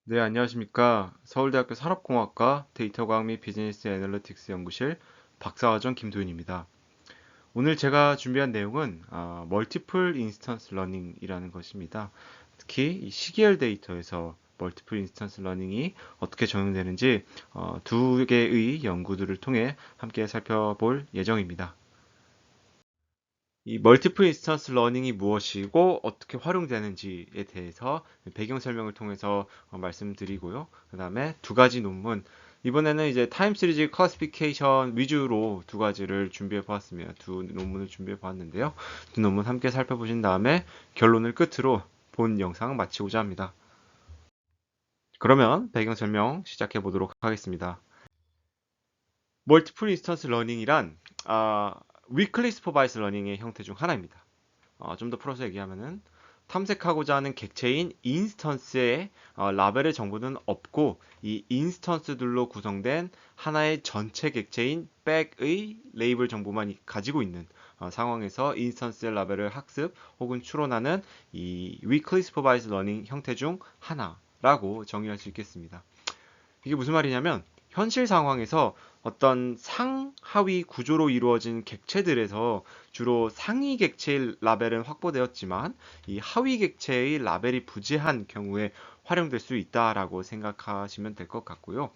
네, 안녕하십니까. 서울대학교 산업공학과 데이터과학 및 비즈니스 애널리틱스 연구실 박사과정 김도윤입니다. 오늘 제가 준비한 내용은 멀티플 인스턴스 러닝이라는 것입니다. 특히 이 시계열 데이터에서 멀티플 인스턴스 러닝이 어떻게 적용되는지 두 개의 연구들을 통해 함께 살펴볼 예정입니다. 이 멀티플 인스턴스 러닝이 무엇이고 어떻게 활용되는지에 대해서 배경 설명을 통해서 말씀드리고요. 그 다음에 두 가지 논문, 이번에는 이제 타임 시리즈 클래시피케이션 위주로 두 가지를 준비해 보았습니다. 두 논문을 준비해 보았는데요. 두 논문 함께 살펴보신 다음에 결론을 끝으로 본 영상 마치고자 합니다. 그러면 배경 설명 시작해 보도록 하겠습니다. 멀티플 인스턴스 러닝이란 위클리 슈퍼바이스 러닝의 형태 중 하나입니다. 좀 더 풀어서 얘기하면은 탐색하고자 하는 객체인 인스턴스의 라벨의 정보는 없고 이 인스턴스들로 구성된 하나의 전체 객체인 백의 레이블 정보만 가지고 있는 상황에서 인스턴스의 라벨을 학습 혹은 추론하는 이 weakly supervised learning 형태 중 하나라고 정의할 수 있겠습니다. 이게 무슨 말이냐면 현실 상황에서 어떤 상하위 구조로 이루어진 객체들에서 주로 상위 객체의 라벨은 확보되었지만 이 하위 객체의 라벨이 부재한 경우에 활용될 수 있다라고 생각하시면 될 것 같고요.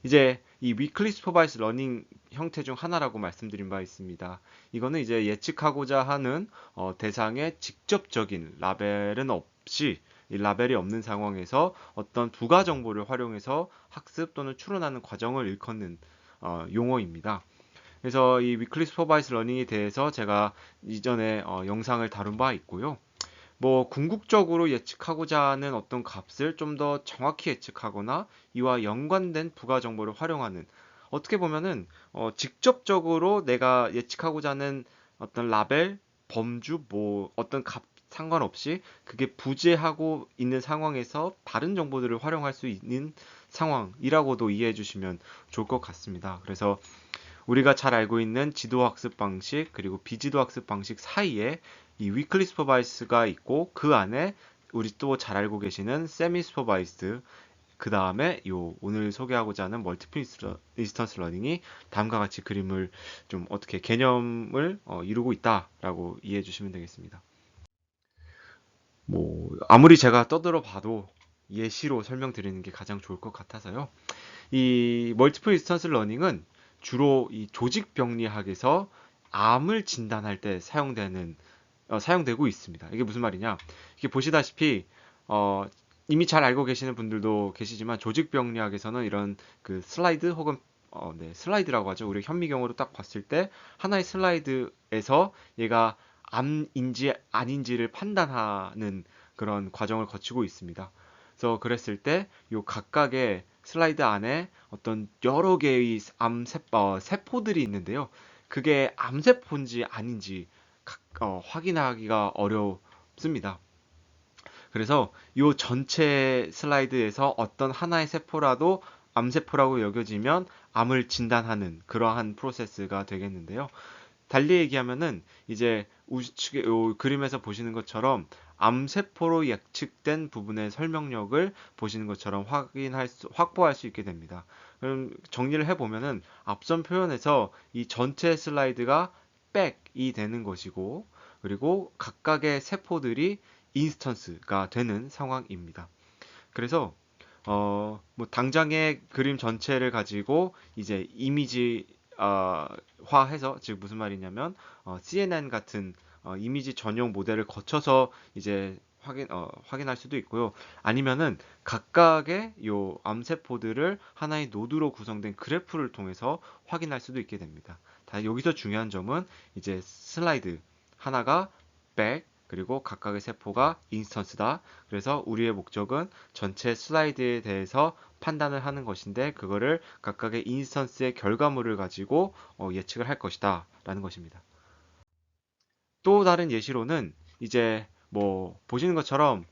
이제 이 weakly supervised learning 형태 중 하나라고 말씀드린 바 있습니다. 이거는 이제 예측하고자 하는 대상의 직접적인 라벨은 없이 이 라벨이 없는 상황에서 어떤 부가 정보를 활용해서 학습 또는 추론하는 과정을 일컫는 용어입니다. 그래서 이 위클리 슈퍼바이스 러닝에 대해서 제가 이전에 영상을 다룬 바 있고요. 뭐 궁극적으로 예측하고자 하는 어떤 값을 좀 더 정확히 예측하거나 이와 연관된 부가 정보를 활용하는, 어떻게 보면은 직접적으로 내가 예측하고자 하는 어떤 라벨, 범주, 뭐 어떤 값 상관없이 그게 부재하고 있는 상황에서 다른 정보들을 활용할 수 있는 상황이라고도 이해해 주시면 좋을 것 같습니다. 그래서 우리가 잘 알고 있는 지도 학습 방식 그리고 비지도 학습 방식 사이에 이 위클리 슈퍼바이스가 있고 그 안에 우리 또 잘 알고 계시는 세미 슈퍼바이스드, 그 다음에 요 오늘 소개하고자 하는 멀티플 인스턴스 러닝이 다음과 같이 그림을 좀 어떻게 개념을 이루고 있다라고 이해해 주시면 되겠습니다. 뭐 아무리 제가 떠들어 봐도 예시로 설명드리는 게 가장 좋을 것 같아서요. 이 멀티플 인스턴스 러닝은 주로 이 조직 병리학에서 암을 진단할 때 사용되고 있습니다. 이게 무슨 말이냐? 이게 보시다시피 어, 이미 잘 알고 계시는 분들도 계시지만 조직 병리학에서는 이런 그 슬라이드 혹은 네, 슬라이드라고 하죠. 우리 현미경으로 딱 봤을 때 하나의 슬라이드에서 얘가 암인지 아닌지를 판단하는 그런 과정을 거치고 있습니다. 그래서 그랬을 때 요 각각의 슬라이드 안에 어떤 여러 개의 세포들이 있는데요. 그게 암세포인지 아닌지 확인하기가 어렵습니다. 그래서 이 전체 슬라이드에서 어떤 하나의 세포라도 암세포라고 여겨지면 암을 진단하는 그러한 프로세스가 되겠는데요. 달리 얘기하면은 이제 우측에 요 그림에서 보시는 것처럼 암세포로 예측된 부분의 설명력을 보시는 것처럼 확보할 수 있게 됩니다. 그럼 정리를 해보면은 앞선 표현에서 이 전체 슬라이드가 백이 되는 것이고, 그리고 각각의 세포들이 인스턴스가 되는 상황입니다. 그래서 뭐 당장의 그림 전체를 가지고 이제 이미지 화해서, 즉 무슨 말이냐면 CNN 같은 이미지 전용 모델을 거쳐서 이제 확인할 수도 있고요. 아니면은 각각의 요 암세포들을 하나의 노드로 구성된 그래프를 통해서 확인할 수도 있게 됩니다. 다 여기서 중요한 점은 이제 슬라이드 하나가 백, 그리고 각각의 세포가 인스턴스다. 그래서 우리의 목적은 전체 슬라이드에 대해서 판단을 하는 것인데, 그거를 각각의 인스턴스의 결과물을 가지고 예측을 할 것이다 라는 것입니다. 또 다른 예시로는 이제 뭐 보시는 것처럼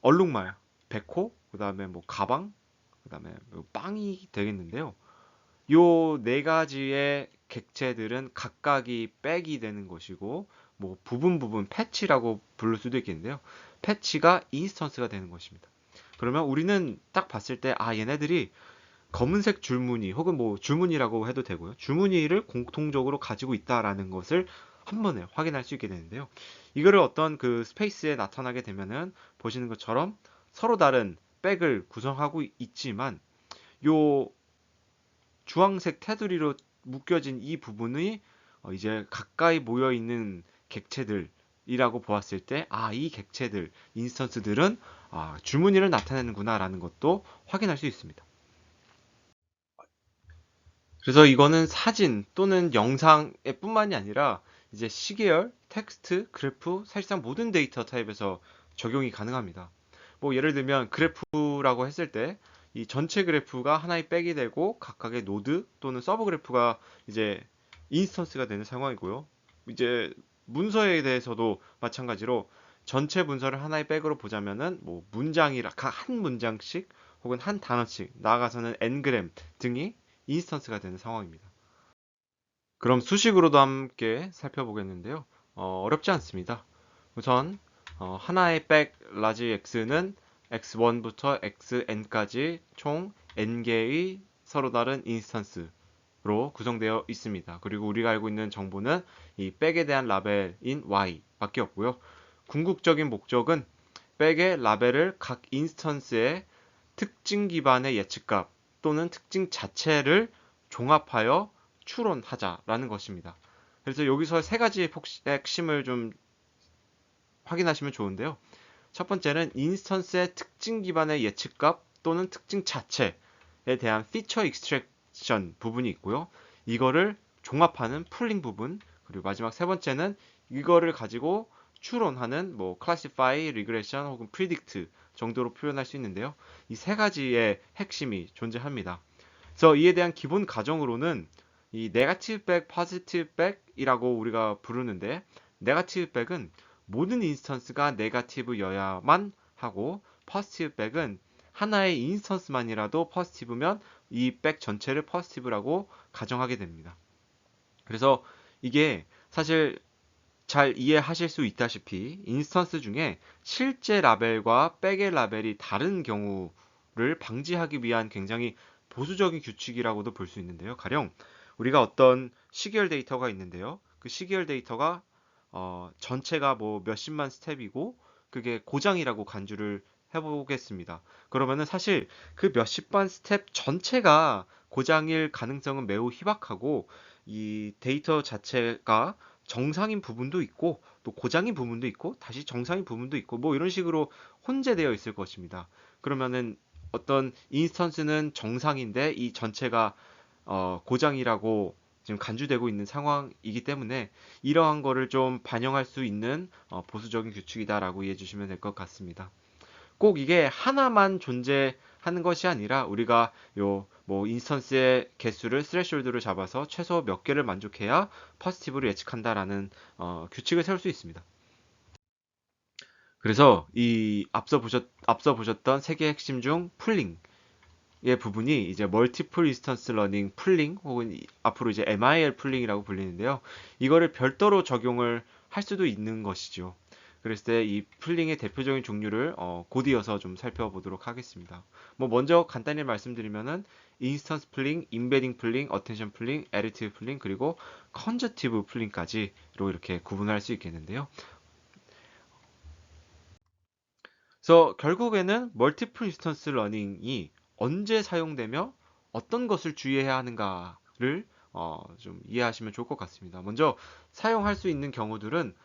얼룩말, 백호, 그 다음에 뭐 가방, 그 다음에 뭐 빵이 되겠는데요. 요 네 가지의 객체들은 각각이 백이 되는 것이고, 뭐 부분 패치라고 부를 수도 있겠는데요. 패치가 인스턴스가 되는 것입니다. 그러면 우리는 딱 봤을 때 얘네들이 검은색 줄무늬 혹은 뭐 줄무늬라고 해도 되고요. 줄무늬를 공통적으로 가지고 있다라는 것을 한 번에 확인할 수 있게 되는데요. 이거를 어떤 그 스페이스에 나타나게 되면은 보시는 것처럼 서로 다른 백을 구성하고 있지만 요 주황색 테두리로 묶여진 이 부분이 이제 가까이 모여 있는 객체들이라고 보았을 때, 이 객체들, 인스턴스들은 줄무늬를 나타내는구나라는 것도 확인할 수 있습니다. 그래서 이거는 사진 또는 영상에 뿐만이 아니라 이제 시계열, 텍스트, 그래프, 사실상 모든 데이터 타입에서 적용이 가능합니다. 뭐 예를 들면 그래프라고 했을 때 이 전체 그래프가 하나의 백이 되고 각각의 노드 또는 서브 그래프가 이제 인스턴스가 되는 상황이고요. 이제 문서에 대해서도 마찬가지로 전체 문서를 하나의 백으로 보자면은 뭐 문장이라 한 문장씩 혹은 한 단어씩 나아가서는 n그램 등이 인스턴스가 되는 상황입니다. 그럼 수식으로도 함께 살펴보겠는데요. 어렵지 않습니다. 우선 하나의 백 라지 x는 x1부터 xn까지 총 n개의 서로 다른 인스턴스로 구성되어 있습니다. 그리고 우리가 알고 있는 정보는 이 백에 대한 라벨인 y밖에 없고요. 궁극적인 목적은 백의 라벨을 각 인스턴스의 특징 기반의 예측값 또는 특징 자체를 종합하여 추론하자라는 것입니다. 그래서 여기서 세 가지의 핵심을 좀 확인하시면 좋은데요. 첫 번째는 인스턴스의 특징 기반의 예측값 또는 특징 자체에 대한 피처 익스트랙션 부분이 있고요. 이거를 종합하는 풀링 부분, 그리고 마지막 세 번째는 이거를 가지고 추론하는 뭐 classify, regression 혹은 predict 정도로 표현할 수 있는데요. 이 세 가지의 핵심이 존재합니다. 그래서 이에 대한 기본 가정으로는 이 네거티브 백, 포지티브 백이라고 우리가 부르는데, 네거티브 백은 모든 인스턴스가 네거티브여야만 하고, 포지티브 백은 하나의 인스턴스만이라도 포지티브면 이 백 전체를 포지티브라고 가정하게 됩니다. 그래서 이게 사실 잘 이해하실 수 있다시피 인스턴스 중에 실제 라벨과 백의 라벨이 다른 경우를 방지하기 위한 굉장히 보수적인 규칙이라고도 볼 수 있는데요. 가령 우리가 어떤 시계열 데이터가 있는데요. 그 시계열 데이터가 전체가 뭐 몇십만 스텝이고 그게 고장이라고 간주를 해보겠습니다. 그러면은 사실 그 몇십만 스텝 전체가 고장일 가능성은 매우 희박하고, 이 데이터 자체가 정상인 부분도 있고 또 고장인 부분도 있고 다시 정상인 부분도 있고 뭐 이런 식으로 혼재되어 있을 것입니다. 그러면은 어떤 인스턴스는 정상인데 이 전체가 고장이라고 지금 간주되고 있는 상황이기 때문에 이러한 거를 좀 반영할 수 있는 보수적인 규칙이다라고 이해해 주시면 될 것 같습니다. 꼭 이게 하나만 존재하는 것이 아니라 우리가 요 뭐 인스턴스의 개수를 스레시홀드를 잡아서 최소 몇 개를 만족해야 포지티브를 예측한다라는 규칙을 세울 수 있습니다. 그래서 이 앞서 보셨던 세 개의 핵심 중 풀링의 부분이 이제 멀티플 인스턴스 러닝 풀링 혹은 앞으로 이제 MIL 풀링이라고 불리는데요. 이거를 별도로 적용을 할 수도 있는 것이죠. 그랬을 때 이 풀링의 대표적인 종류를 곧 이어서 좀 살펴보도록 하겠습니다. 뭐 먼저 간단히 말씀드리면은 인스턴스 풀링, 임베딩 풀링, 어텐션 풀링, 애디티브 풀링, 그리고 컨저티브 풀링까지로 이렇게 구분할 수 있겠는데요. 그래서 결국에는 멀티플 인스턴스 러닝이 언제 사용되며 어떤 것을 주의해야 하는가를 좀 이해하시면 좋을 것 같습니다. 먼저 사용할 수 있는 경우들은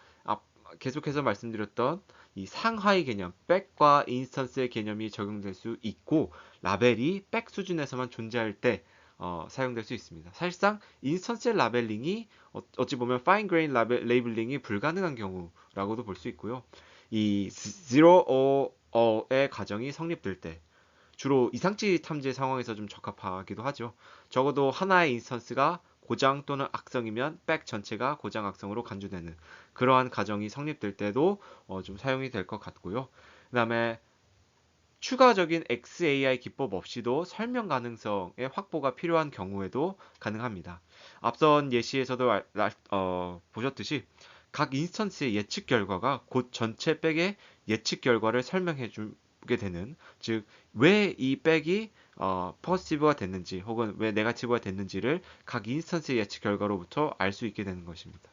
계속해서 말씀드렸던 이 상하이 개념, 백과 인스턴스의 개념이 적용될 수 있고, 라벨이 백 수준에서만 존재할 때 사용될 수 있습니다. 사실상 인스턴스의 라벨링이 어찌 보면 파인 그레인 레이블링이 불가능한 경우라고도 볼 수 있고요. 이 zero or의 가정이 성립될 때 주로 이상치 탐지 상황에서 좀 적합하기도 하죠. 적어도 하나의 인스턴스가 고장 또는 악성이면 백 전체가 고장 악성으로 간주되는 그러한 가정이 성립될 때도 좀 사용이 될 것 같고요. 그 다음에 추가적인 XAI 기법 없이도 설명 가능성의 확보가 필요한 경우에도 가능합니다. 앞선 예시에서도 보셨듯이 각 인스턴스의 예측 결과가 곧 전체 백의 예측 결과를 설명해 보게 되는, 즉 왜 이 백이 포지티브가 됐는지 혹은 왜 네거티브가 됐는지를 각 인스턴스의 예측 결과로부터 알 수 있게 되는 것입니다.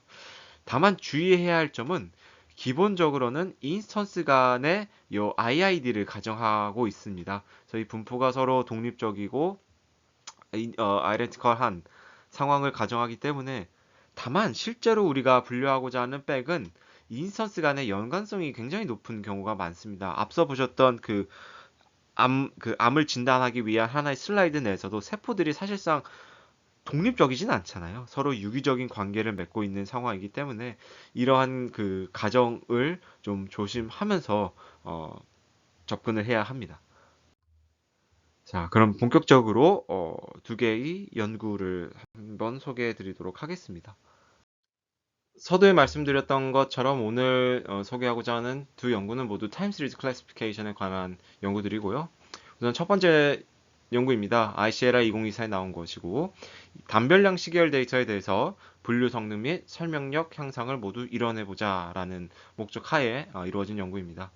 다만 주의해야 할 점은 기본적으로는 인스턴스 간의 요 IID를 가정하고 있습니다. 저희 분포가 서로 독립적이고 아이덴티컬한 상황을 가정하기 때문에, 다만 실제로 우리가 분류하고자 하는 백은 인스턴스 간의 연관성이 굉장히 높은 경우가 많습니다. 앞서 보셨던 그 암을 진단하기 위한 하나의 슬라이드 내에서도 세포들이 사실상 독립적이진 않잖아요. 서로 유기적인 관계를 맺고 있는 상황이기 때문에 이러한 그 가정을 좀 조심하면서 접근을 해야 합니다. 자, 그럼 본격적으로 두 개의 연구를 한번 소개해 드리도록 하겠습니다. 서두에 말씀드렸던 것처럼 오늘 소개하고자 하는 두 연구는 모두 타임 시리즈 클래시피케이션에 관한 연구들이고요. 우선 첫 번째 연구입니다. ICLR 2024에 나온 것이고, 단별량 시계열 데이터에 대해서 분류 성능 및 설명력 향상을 모두 이뤄내보자라는 목적 하에 이루어진 연구입니다.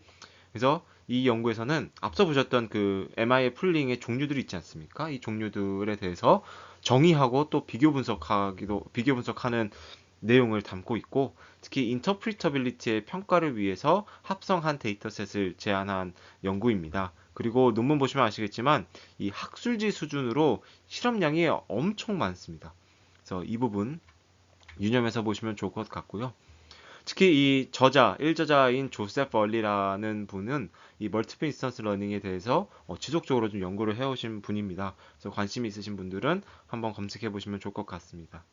그래서 이 연구에서는 앞서 보셨던 그 MI의 풀링의 종류들이 있지 않습니까? 이 종류들에 대해서 정의하고 또 비교 분석하는 내용을 담고 있고, 특히 인터프리터빌리티의 평가를 위해서 합성한 데이터셋을 제안한 연구입니다. 그리고 논문 보시면 아시겠지만 이 학술지 수준으로 실험량이 엄청 많습니다. 그래서 이 부분 유념해서 보시면 좋을 것 같고요. 특히 이 저자, 1저자인 조셉 벌리라는 분은 이 멀티플 인스턴스 러닝에 대해서 지속적으로 좀 연구를 해오신 분입니다. 그래서 관심 있으신 분들은 한번 검색해 보시면 좋을 것 같습니다.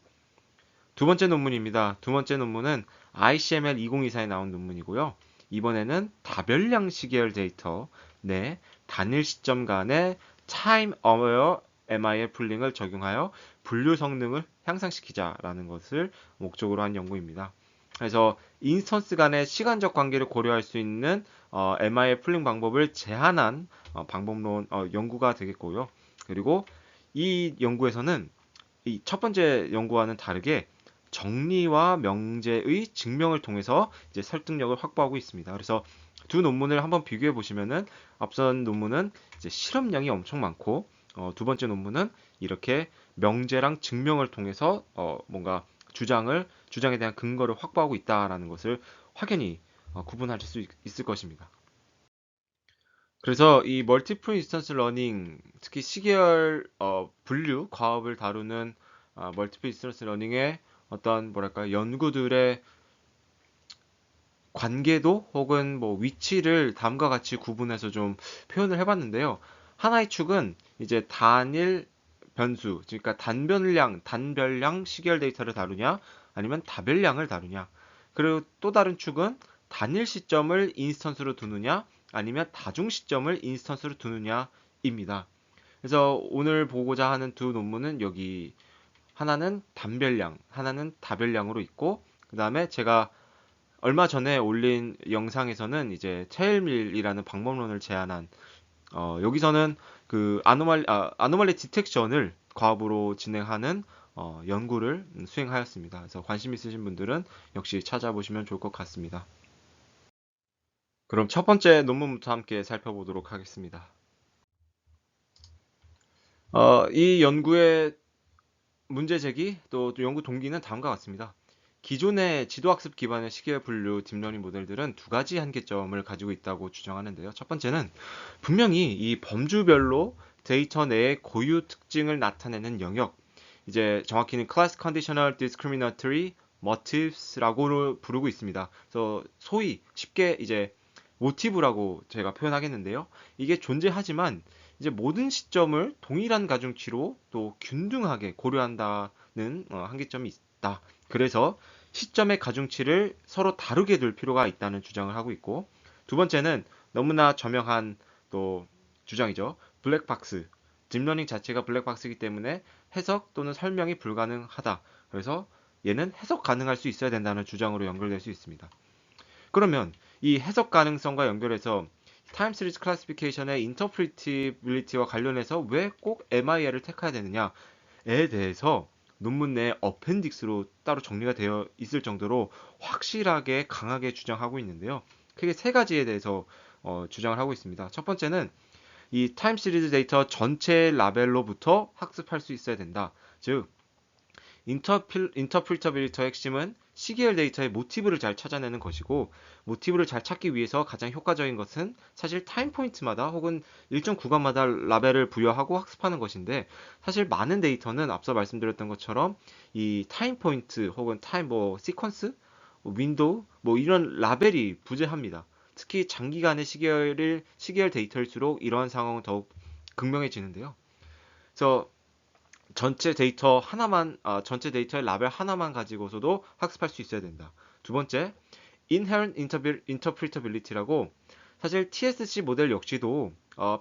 두 번째 논문입니다. 두 번째 논문은 ICML 2024에 나온 논문이고요. 이번에는 다별량 시계열 데이터 내 단일 시점 간의 Time Aware MIL 풀링을 적용하여 분류 성능을 향상시키자라는 것을 목적으로 한 연구입니다. 그래서 인스턴스 간의 시간적 관계를 고려할 수 있는 MIL 풀링 방법을 제한한 방법론 연구가 되겠고요. 그리고 이 연구에서는 이 첫 번째 연구와는 다르게 정리와 명제의 증명을 통해서 이제 설득력을 확보하고 있습니다. 그래서 두 논문을 한번 비교해 보시면은 앞선 논문은 이제 실험량이 엄청 많고 두 번째 논문은 이렇게 명제랑 증명을 통해서 뭔가 주장에 대한 근거를 확보하고 있다라는 것을 확연히 구분하실 수 있을 것입니다. 그래서 이 멀티플 인스턴스 러닝, 특히 시계열 분류 과업을 다루는 멀티플 인스턴스 러닝의 어떤 뭐랄까 연구들의 관계도 혹은 뭐 위치를 다음과 같이 구분해서 좀 표현을 해봤는데요. 하나의 축은 이제 단일 변수, 그러니까 단별량 시계열 데이터를 다루냐, 아니면 다별량을 다루냐. 그리고 또 다른 축은 단일 시점을 인스턴스로 두느냐, 아니면 다중 시점을 인스턴스로 두느냐입니다. 그래서 오늘 보고자 하는 두 논문은 여기 하나는 단별량, 하나는 다별량으로 있고, 그 다음에 제가 얼마 전에 올린 영상에서는 이제 체일밀이라는 방법론을 제안한 여기서는 그 아노말리 디텍션을 과업으로 진행하는 연구를 수행하였습니다. 그래서 관심 있으신 분들은 역시 찾아보시면 좋을 것 같습니다. 그럼 첫 번째 논문부터 함께 살펴보도록 하겠습니다. 이 연구의 문제 제기 또 연구 동기는 다음과 같습니다. 기존의 지도학습 기반의 시계열 분류 딥러닝 모델들은 두 가지 한계점을 가지고 있다고 주장하는데요. 첫 번째는 분명히 이 범주별로 데이터 내의 고유 특징을 나타내는 영역, 이제 정확히는 Class Conditional Discriminatory Motives라고 부르고 있습니다. 그래서 소위 쉽게 이제 모티브라고 제가 표현하겠는데요. 이게 존재하지만 이제 모든 시점을 동일한 가중치로 또 균등하게 고려한다는 한계점이 있다. 그래서 시점의 가중치를 서로 다르게 둘 필요가 있다는 주장을 하고 있고, 두 번째는 너무나 저명한 또 주장이죠. 블랙박스. 딥러닝 자체가 블랙박스이기 때문에 해석 또는 설명이 불가능하다. 그래서 얘는 해석 가능할 수 있어야 된다는 주장으로 연결될 수 있습니다. 그러면 이 해석 가능성과 연결해서 타임 시리즈 클래시피케이션의 인터프리티빌리티와 관련해서 왜 꼭 MIL을 택해야 되느냐에 대해서 논문 내 어펜딕스로 따로 정리가 되어 있을 정도로 확실하게 강하게 주장하고 있는데요. 크게 세 가지에 대해서 주장을 하고 있습니다. 첫 번째는 이 타임 시리즈 데이터 전체 라벨로부터 학습할 수 있어야 된다. 즉 인터프리터빌리티의 핵심은 시계열 데이터의 모티브를 잘 찾아내는 것이고, 모티브를 잘 찾기 위해서 가장 효과적인 것은 사실 타임 포인트마다 혹은 일정 구간마다 라벨을 부여하고 학습하는 것인데, 사실 많은 데이터는 앞서 말씀드렸던 것처럼 이 타임 포인트 혹은 타임 시퀀스, 윈도우 이런 라벨이 부재합니다. 특히 장기간의 시계열 데이터일수록 이러한 상황은 더욱 극명해지는데요. 그래서 전체 데이터의 라벨 하나만 가지고서도 학습할 수 있어야 된다. 두 번째, Inherent Interpretability라고, 사실 TSC 모델 역시도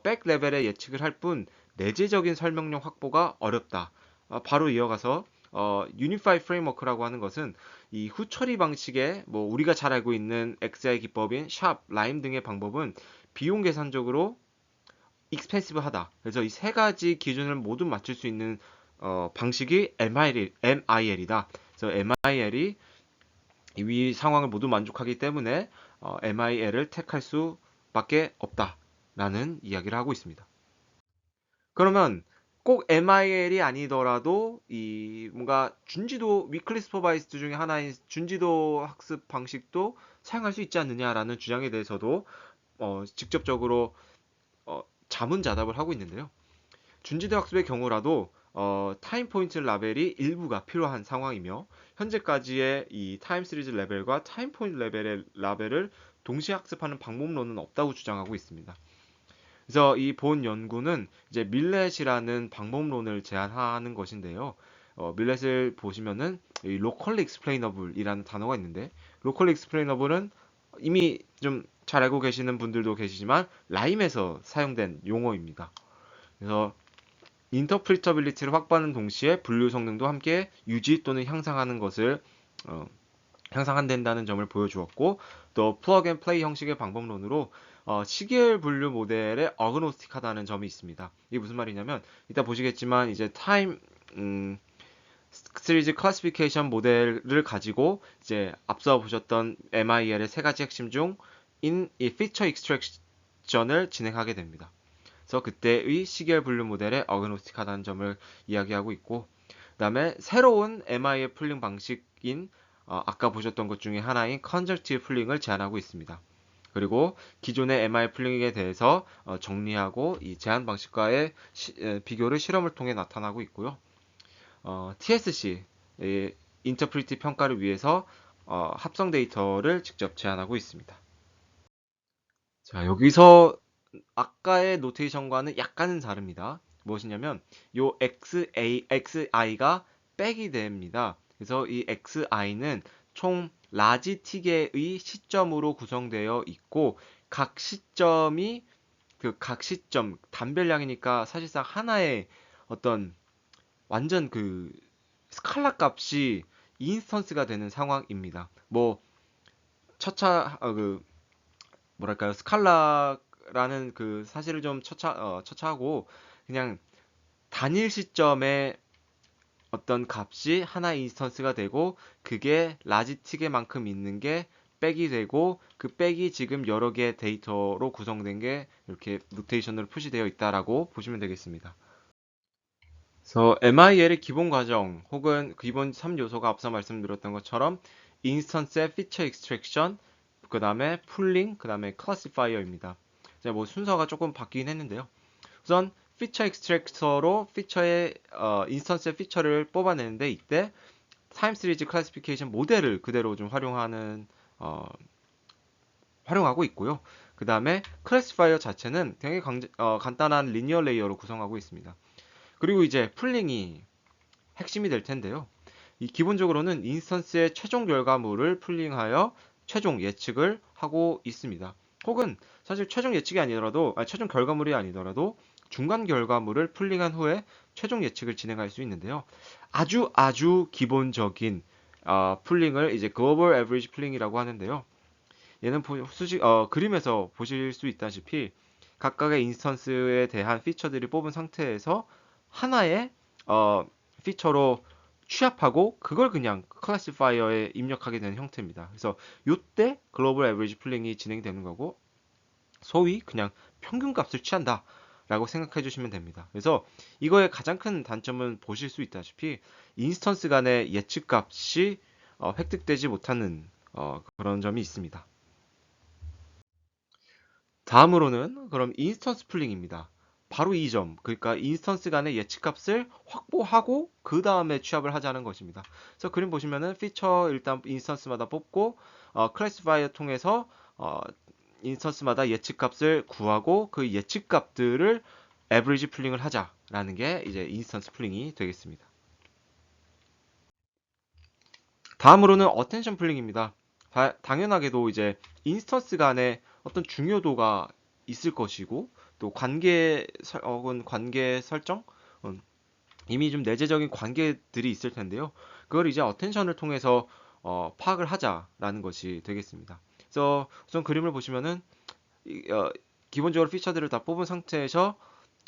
백 레벨의 예측을 할 뿐 내재적인 설명력 확보가 어렵다. 바로 이어가서 Unified Framework라고 하는 것은 이 후처리 방식의 우리가 잘 알고 있는 XI 기법인 샵, 라임 등의 방법은 비용 계산적으로 익스펜시브하다. 그래서 이 세 가지 기준을 모두 맞출 수 있는 방식이 MIL이다. 그래서 MIL이 이 상황을 모두 만족하기 때문에 MIL을 택할 수밖에 없다라는 이야기를 하고 있습니다. 그러면 꼭 MIL이 아니더라도 이 뭔가 준지도 위클리 슈퍼바이스드 중에 하나인 준지도 학습 방식도 사용할 수 있지 않느냐라는 주장에 대해서도 직접적으로 자문자답을 하고 있는데요. 준지대 학습의 경우라도 타임 포인트 라벨이 일부가 필요한 상황이며, 현재까지의 이 타임 시리즈 레벨과 타임 포인트 레벨의 라벨을 동시에 학습하는 방법론은 없다고 주장하고 있습니다. 그래서 이 본 연구는 이제 밀렛이라는 방법론을 제안하는 것인데요. 밀렛을 보시면은 이 locally explainable이라는 단어가 있는데, locally explainable은 이미 좀 잘 알고 계시는 분들도 계시지만 라임에서 사용된 용어입니다. 그래서 인터프리터빌리티를 확보하는 동시에 분류 성능도 함께 유지 또는 향상하는 것을 향상한다는 점을 보여주었고, 또 플러그 앤 플레이 형식의 방법론으로 시계열 분류 모델에 어그노스틱하다는 점이 있습니다. 이게 무슨 말이냐면, 이따 보시겠지만 이제 타임 시리즈 클래시피케이션 모델을 가지고 이제 앞서 보셨던 MIL의 세 가지 핵심 중 이 피처 익스트랙션을 진행하게 됩니다. 그래서 그때의 시계열 분류 모델에 어그노스틱하다는 점을 이야기하고 있고, 그 다음에 새로운 MI의 풀링 방식인 아까 보셨던 것 중에 하나인 컨저티브 풀링을 제안하고 있습니다. 그리고 기존의 MI 풀링에 대해서 정리하고 이 제안 방식과의 비교를 실험을 통해 나타나고 있고요. TSC 인터프리티 평가를 위해서 합성 데이터를 직접 제안하고 있습니다. 자, 여기서 아까의 노테이션과는 약간은 다릅니다. 무엇이냐면 요 XI가 백이 됩니다. 그래서 이 XI는 총 라지 티계의 시점으로 구성되어 있고, 각 시점이 각 시점 단별량이니까 사실상 하나의 어떤 완전 스칼라 값이 인스턴스가 되는 상황입니다. 처차 뭐랄까요, 스칼라라는 사실을 좀 처차하고 그냥 단일 시점에 어떤 값이 하나의 인스턴스가 되고, 그게 라지티게만큼 있는 게 백이 되고, 그 백이 지금 여러 개의 데이터로 구성된 게 이렇게 노테이션으로 표시되어 있다라고 보시면 되겠습니다. 그래서 MIL의 기본 과정 혹은 기본 3요소가 앞서 말씀드렸던 것처럼 인스턴스의 피처 익스트랙션, 그 다음에 풀링, 그 다음에 클래시파이어입니다. 이제 순서가 조금 바뀌긴 했는데요. 우선 피처 익스트랙터로 피처의 인스턴스의 피처를 뽑아내는데, 이때 타임 시리즈 클래시피케이션 모델을 그대로 좀 활용하고 있고요. 그 다음에 클래시파이어 자체는 굉장히 간단한 리니어 레이어로 구성하고 있습니다. 그리고 이제 풀링이 핵심이 될 텐데요. 이 기본적으로는 인스턴스의 최종 결과물을 풀링하여 최종 예측을 하고 있습니다. 혹은 사실 최종 예측이 아니더라도, 최종 결과물이 아니더라도 중간 결과물을 풀링한 후에 최종 예측을 진행할 수 있는데요. 아주 기본적인 풀링을 이제 글로벌 에버리지 풀링이라고 하는데요. 얘는 그림에서 보실 수 있다시피 각각의 인스턴스에 대한 피처들이 뽑은 상태에서 하나의 피처로 취합하고 그걸 그냥 클래시파이어에 입력하게 되는 형태입니다. 그래서 이때 글로벌 에버리지 풀링이 진행되는 거고, 소위 그냥 평균값을 취한다 라고 생각해 주시면 됩니다. 그래서 이거의 가장 큰 단점은 보실 수 있다시피 인스턴스 간의 예측값이 획득되지 못하는 그런 점이 있습니다. 다음으로는 그럼 인스턴스 풀링입니다. 바로 이 점, 그러니까 인스턴스 간의 예측값을 확보하고 그 다음에 취합을 하자는 것입니다. 그래서 그림 보시면은 피처 일단 인스턴스마다 뽑고 클래시파이어 통해서 인스턴스마다 예측값을 구하고 그 예측값들을 에버리지 풀링을 하자라는 게 이제 인스턴스 풀링이 되겠습니다. 다음으로는 어텐션 풀링입니다. 당연하게도 이제 인스턴스 간에 어떤 중요도가 있을 것이고 또 혹은 관계 설정 이미 좀 내재적인 관계들이 있을 텐데요. 그걸 이제 어텐션을 통해서 파악을 하자라는 것이 되겠습니다. 그래서 우선 그림을 보시면은 기본적으로 피처들을 다 뽑은 상태에서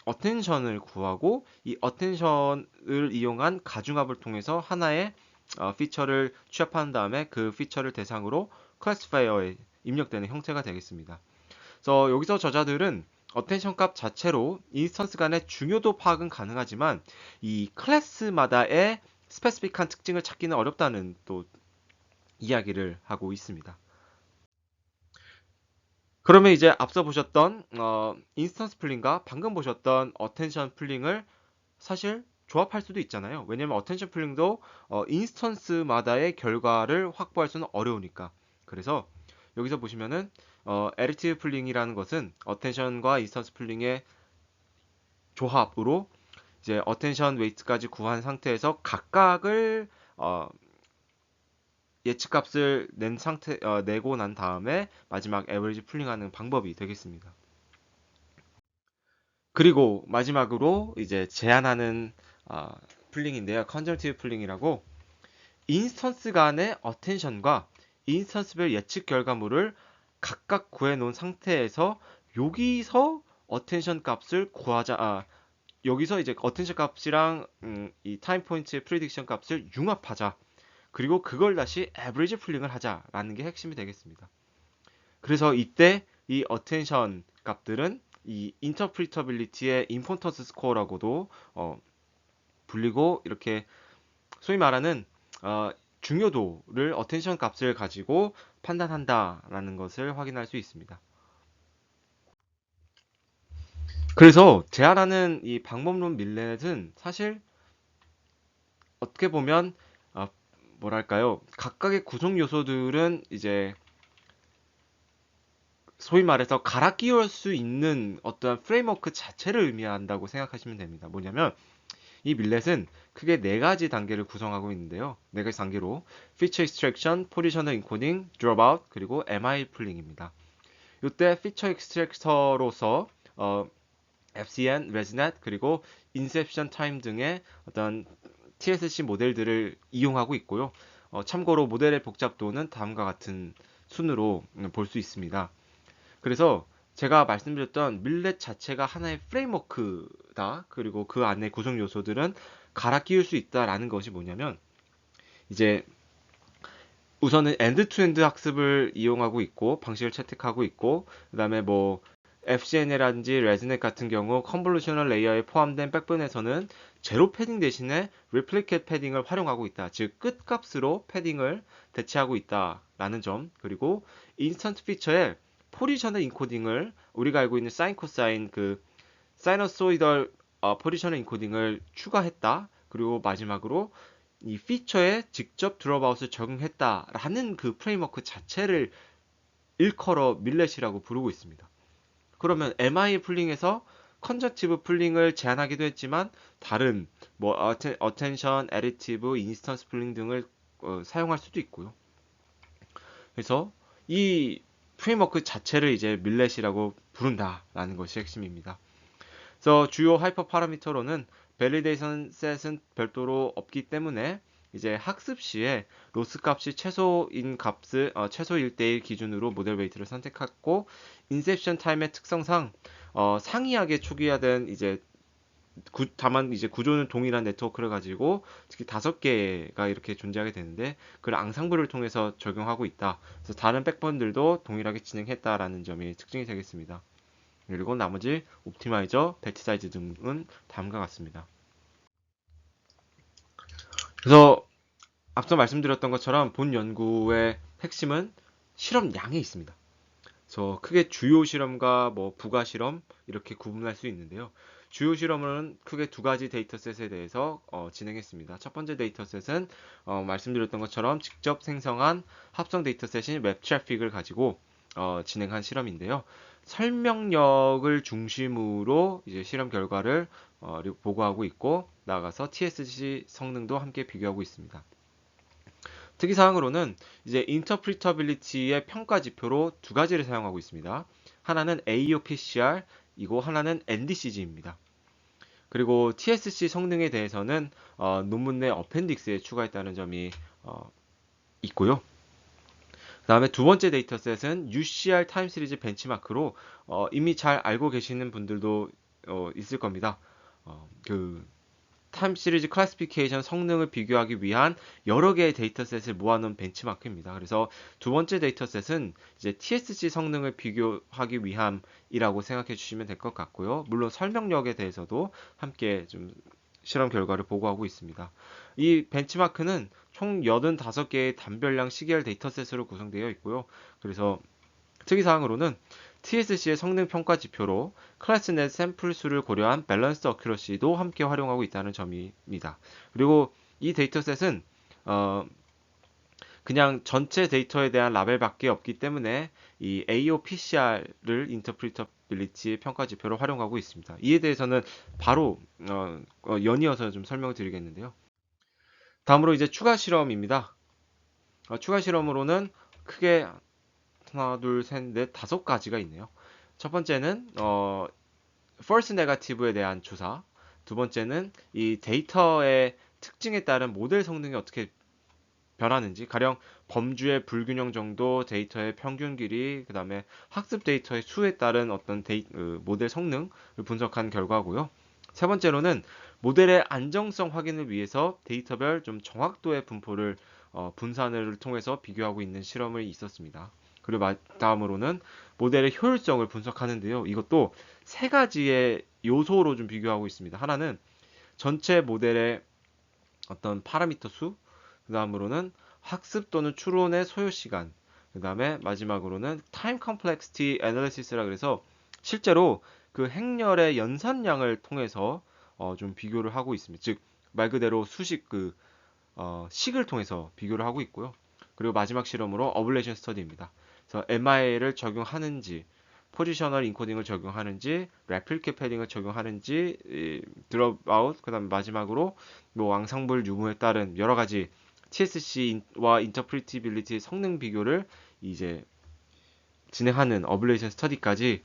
어텐션을 구하고 이 어텐션을 이용한 가중합을 통해서 하나의 피처를 취합한 다음에 그 피처를 대상으로 클래시파이어에 입력되는 형태가 되겠습니다. 그래서 여기서 저자들은 어텐션 값 자체로 인스턴스 간의 중요도 파악은 가능하지만 이 클래스마다의 스페시픽한 특징을 찾기는 어렵다는 또 이야기를 하고 있습니다. 그러면 이제 앞서 보셨던 인스턴스 풀링과 방금 보셨던 어텐션 풀링을 사실 조합할 수도 있잖아요. 왜냐면 어텐션 풀링도 인스턴스마다의 결과를 확보할 수는 어려우니까. 그래서 여기서 보시면은 에리티브 풀링이라는 것은 어텐션과 인스턴스 풀링의 조합으로 이제 어텐션 웨이트까지 구한 상태에서 각각을 예측값을 내고 난 다음에 마지막 에버리지 풀링하는 방법이 되겠습니다. 그리고 마지막으로 이제 제한하는 풀링인데요. 컨저티브 풀링이라고 인스턴스 간의 어텐션과 인스턴스별 예측 결과물을 각각 구해놓은 상태에서 여기서 어텐션 값을 구하자. 여기서 이제 어텐션 값이랑 이 타임 포인트의 프리딕션 값을 융합하자. 그리고 그걸 다시 에버리지 풀링을 하자라는 게 핵심이 되겠습니다. 그래서 이때 이 어텐션 값들은 이 인터프리터빌리티의 임포턴스 스코어라고도 불리고 이렇게 소위 말하는 중요도를 어텐션 값을 가지고 판단한다라는 것을 확인할 수 있습니다. 그래서 제안하는 이 방법론 밀렛은 사실 어떻게 보면 뭐랄까요, 각각의 구성 요소들은 이제 소위 말해서 갈아 끼울 수 있는 어떤 프레임워크 자체를 의미한다고 생각하시면 됩니다. 뭐냐면 이 밀렛은 크게 네 가지 단계를 구성하고 있는데요. 네 가지 단계로 Feature Extraction, Positional Encoding, Dropout, 그리고 MI Pulling입니다. 이때 Feature Extractor로서 FCN, ResNet, 그리고 Inception Time 등의 어떤 TSC 모델들을 이용하고 있고요. 참고로 모델의 복잡도는 다음과 같은 순으로 볼 수 있습니다. 그래서 제가 말씀드렸던 밀렛 자체가 하나의 프레임워크다. 그리고 그 안에 구성 요소들은 갈아 끼울 수 있다라는 것이 뭐냐면 이제 우선은 엔드 투 엔드 학습을 이용하고 있고 방식을 채택하고 있고 그다음에 뭐 FCN이라든지 레즈넷 같은 경우 컨볼루셔널 레이어에 포함된 백본에서는 제로 패딩 대신에 리플리케이트 패딩을 활용하고 있다. 즉 끝값으로 패딩을 대체하고 있다라는 점. 그리고 인스턴트 피처에 포지셔널 인코딩을 우리가 알고 있는 사인 코사인 그 사이너소이덜 포지셔널 인코딩을 추가했다. 그리고 마지막으로 이 피처에 직접 드롭아웃을 적용했다라는 그 프레임워크 자체를 일컬어 밀렛이라고 부르고 있습니다. 그러면 MI 풀링에서 컨저티브 풀링을 제한하기도 했지만 다른 뭐 어텐션, 에디티브, 인스턴스 풀링 등을 사용할 수도 있고요. 그래서 이 프레임워크 자체를 이제 밀렛이라고 부른다라는 것이 핵심입니다. 그래서 주요 하이퍼 파라미터로는 밸리데이션 셋은 별도로 없기 때문에 이제 학습 시에 로스 값이 최소인 값을 최소 1대1 기준으로 모델 웨이트를 선택했고 인셉션 타임의 특성상 상이하게 초기화된 이제 다만 이제 구조는 동일한 네트워크를 가지고 특히 5개가 이렇게 존재하게 되는데 그걸 앙상블을 통해서 적용하고 있다. 그래서 다른 백번들도 동일하게 진행했다라는 점이 특징이 되겠습니다. 그리고 나머지 옵티마이저, 배치 사이즈 등은 다음과 같습니다. 그래서 앞서 말씀드렸던 것처럼 본 연구의 핵심은 실험량에 있습니다. 그래서 크게 주요 실험과 뭐 부가 실험 이렇게 구분할 수 있는데요. 주요 실험은 크게 두 가지 데이터셋에 대해서 진행했습니다. 첫 번째 데이터셋은 말씀드렸던 것처럼 직접 생성한 합성 데이터셋인 웹 트래픽을 가지고 진행한 실험인데요. 설명력을 중심으로 이제 실험 결과를 보고하고 있고 나아가서 TSC 성능도 함께 비교하고 있습니다. 특이사항으로는 이제 인터프리터빌리티의 평가 지표로 두 가지를 사용하고 있습니다. 하나는 AOPCR, 이고 하나는 NDCG입니다. 그리고 TSC 성능에 대해서는 논문 내 어펜딕스에 추가했다는 점이 있고요. 그 다음에 두 번째 데이터셋은 UCR 타임 시리즈 벤치마크로 이미 잘 알고 계시는 분들도 있을 겁니다. 그 타임 시리즈 클래시피케이션 성능을 비교하기 위한 여러 개의 데이터셋을 모아놓은 벤치마크입니다. 그래서 두 번째 데이터셋은 이제 TSC 성능을 비교하기 위함이라고 생각해 주시면 될 것 같고요. 물론 설명력에 대해서도 함께 좀 실험 결과를 보고하고 있습니다. 이 벤치마크는 총 85개의 단별량 시계열 데이터셋으로 구성되어 있고요. 그래서 특이사항으로는 TSC의 성능 평가 지표로 클래스넷 샘플 수를 고려한 밸런스 어큐러시도 함께 활용하고 있다는 점입니다. 그리고 이 데이터셋은 그냥 전체 데이터에 대한 라벨밖에 없기 때문에 이 AOPCR를 인터프리터빌리티 평가 지표로 활용하고 있습니다. 이에 대해서는 바로 연이어서 좀 설명을 드리겠는데요. 다음으로 이제 추가 실험입니다. 추가 실험으로는 크게 하나, 둘, 셋, 넷, 5가지가 있네요. 첫 번째는 false negative에 대한 조사. 두 번째는 이 데이터의 특징에 따른 모델 성능이 어떻게 변하는지, 가령 범주의 불균형 정도, 데이터의 평균 길이, 그 다음에 학습 데이터의 수에 따른 어떤 모델 성능을 분석한 결과고요. 세 번째로는 모델의 안정성 확인을 위해서 데이터별 좀 정확도의 분포를 분산을 통해서 비교하고 있는 실험이 있었습니다. 그리고 다음으로는 모델의 효율성을 분석하는데요. 이것도 세 가지의 요소로 좀 비교하고 있습니다. 하나는 전체 모델의 어떤 파라미터 수, 그 다음으로는 학습 또는 추론의 소요 시간, 그 다음에 마지막으로는 타임 컴플렉시티 애널리시스라 그래서 실제로 그 행렬의 연산량을 통해서 좀 비교를 하고 있습니다. 즉 말 그대로 수식 식을 통해서 비교를 하고 있고요. 그리고 마지막 실험으로 어블레이션 스터디입니다. 그래서 MIA를 적용하는지, 포지셔널 인코딩을 적용하는지, 레플리케 패딩을 적용하는지, 드롭아웃, 그다음 마지막으로 뭐 왕상불 유무에 따른 여러 가지 TSC와 인터프리티빌리티 성능 비교를 이제 진행하는 어블레이션 스터디까지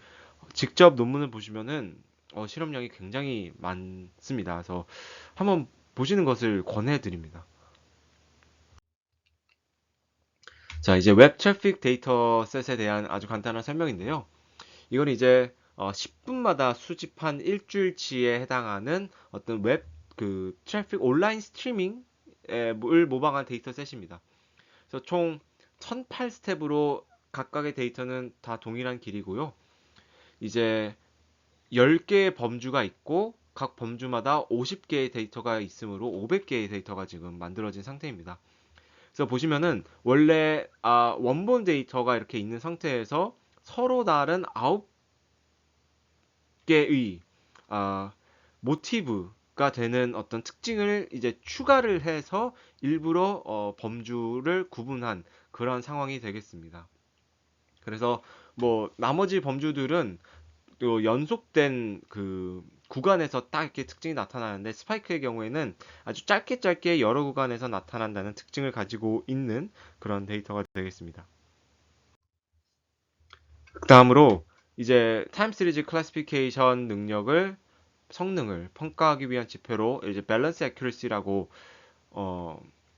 직접 논문을 보시면은 실험량이 굉장히 많습니다. 그래서 한번 보시는 것을 권해드립니다. 자, 이제 웹 트래픽 데이터셋에 대한 아주 간단한 설명인데요. 이건 이제 10분마다 수집한 일주일치에 해당하는 어떤 웹 트래픽 온라인 스트리밍을 모방한 데이터셋입니다. 그래서 총 1008스텝으로 각각의 데이터는 다 동일한 길이고요. 이제 10개의 범주가 있고 각 범주마다 50개의 데이터가 있으므로 500개의 데이터가 지금 만들어진 상태입니다. 그래서 보시면은 원래 원본 데이터가 이렇게 있는 상태에서 서로 다른 9개의 모티브가 되는 어떤 특징을 이제 추가를 해서 일부러 범주를 구분한 그런 상황이 되겠습니다. 그래서 뭐 나머지 범주들은 또 연속된 그 구간에서 딱 이렇게 특징이 나타나는데 스파이크의 경우에는 아주 짧게 짧게 여러 구간에서 나타난다는 특징을 가지고 있는 그런 데이터가 되겠습니다. 다음으로 이제 타임 시리즈 클래시피케이션 성능을 평가하기 위한 지표로 이제 밸런스 애큐러시라고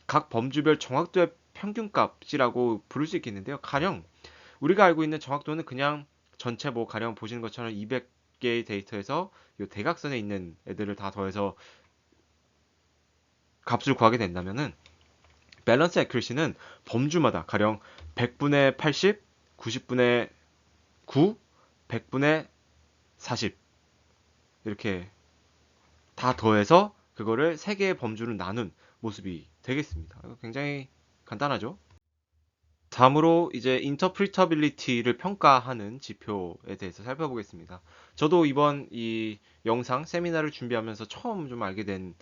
각 범주별 정확도의 평균값이라고 부를 수 있겠는데요. 가령 우리가 알고 있는 정확도는 그냥 전체 뭐 가령 보시는 것처럼 개의 데이터에서 이 대각선에 있는 애들을 다 더해서 값을 구하게 된다면은 밸런스 애큐러시는 범주마다 가령 100분의 80, 90분의 9, 100분의 40 이렇게 다 더해서 그거를 세 개의 범주로 나눈 모습이 되겠습니다. 굉장히 간단하죠? 다음으로 이제 인터프리터빌리티를 평가하는 지표에 대해서 살펴보겠습니다. 저도 이번 이 영상 세미나를 준비하면서 처음 좀 알게 된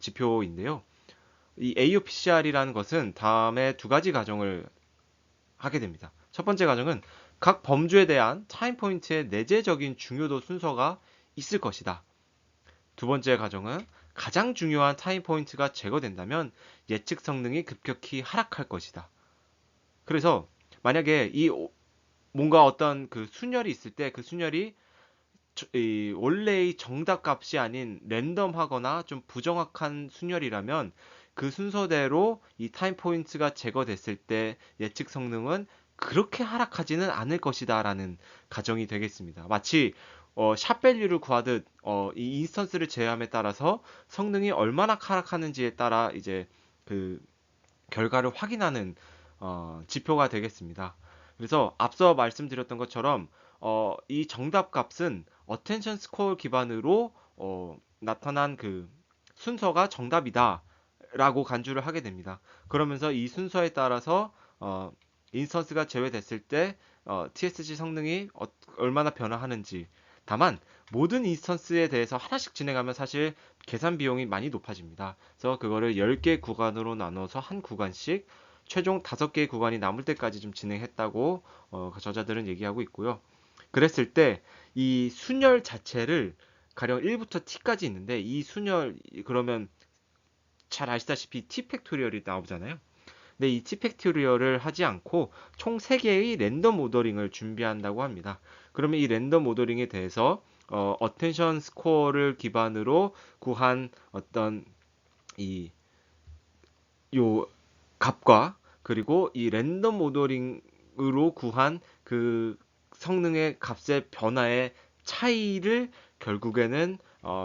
지표인데요. 이 AOPCR이라는 것은 다음에 두 가지 가정을 하게 됩니다. 첫 번째 가정은 각 범주에 대한 타임 포인트의 내재적인 중요도 순서가 있을 것이다. 두 번째 가정은 가장 중요한 타임 포인트가 제거된다면 예측 성능이 급격히 하락할 것이다. 그래서 만약에 이 뭔가 어떤 그 순열이 있을 때 그 순열이 원래의 정답 값이 아닌 랜덤하거나 좀 부정확한 순열이라면 그 순서대로 이 타임 포인트가 제거됐을 때 예측 성능은 그렇게 하락하지는 않을 것이다 라는 가정이 되겠습니다. 마치 샵 밸류를 구하듯 이 인스턴스를 제외함에 따라서 성능이 얼마나 하락하는지에 따라 이제 그 결과를 확인하는 지표가 되겠습니다. 그래서 앞서 말씀드렸던 것처럼 이 정답 값은 어텐션 스코어 기반으로 나타난 그 순서가 정답이다 라고 간주를 하게 됩니다. 그러면서 이 순서에 따라서 인스턴스가 제외됐을 때 TSG 성능이 얼마나 변화하는지, 다만 모든 인스턴스에 대해서 하나씩 진행하면 사실 계산 비용이 많이 높아집니다. 그래서 그거를 10개 구간으로 나눠서 한 구간씩 최종 5개의 구간이 남을 때까지 좀 진행했다고 저자들은 얘기하고 있고요. 그랬을 때 이 순열 자체를 가령 1부터 t까지 있는데 이 순열 그러면 잘 아시다시피 t 팩토리얼이 나오잖아요. 근데 이 t 팩토리얼을 하지 않고 총 3개의 랜덤 오더링을 준비한다고 합니다. 그러면 이 랜덤 오더링에 대해서 어텐션 스코어를 기반으로 구한 어떤 이 요 값과 그리고 이 랜덤 오더링으로 구한 그 성능의 값의 변화의 차이를 결국에는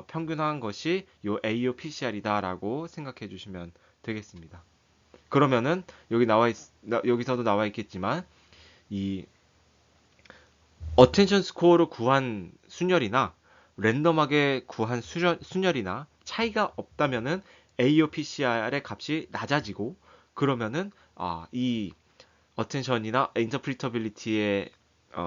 평균화한 것이 요 AOPCR이다라고 생각해 주시면 되겠습니다. 그러면은 여기서도 나와 있겠지만 이 어텐션 스코어로 구한 순열이나 랜덤하게 구한 순열이나 차이가 없다면은 AOPCR의 값이 낮아지고 그러면은 이 어텐션이나 인터프리터빌리티의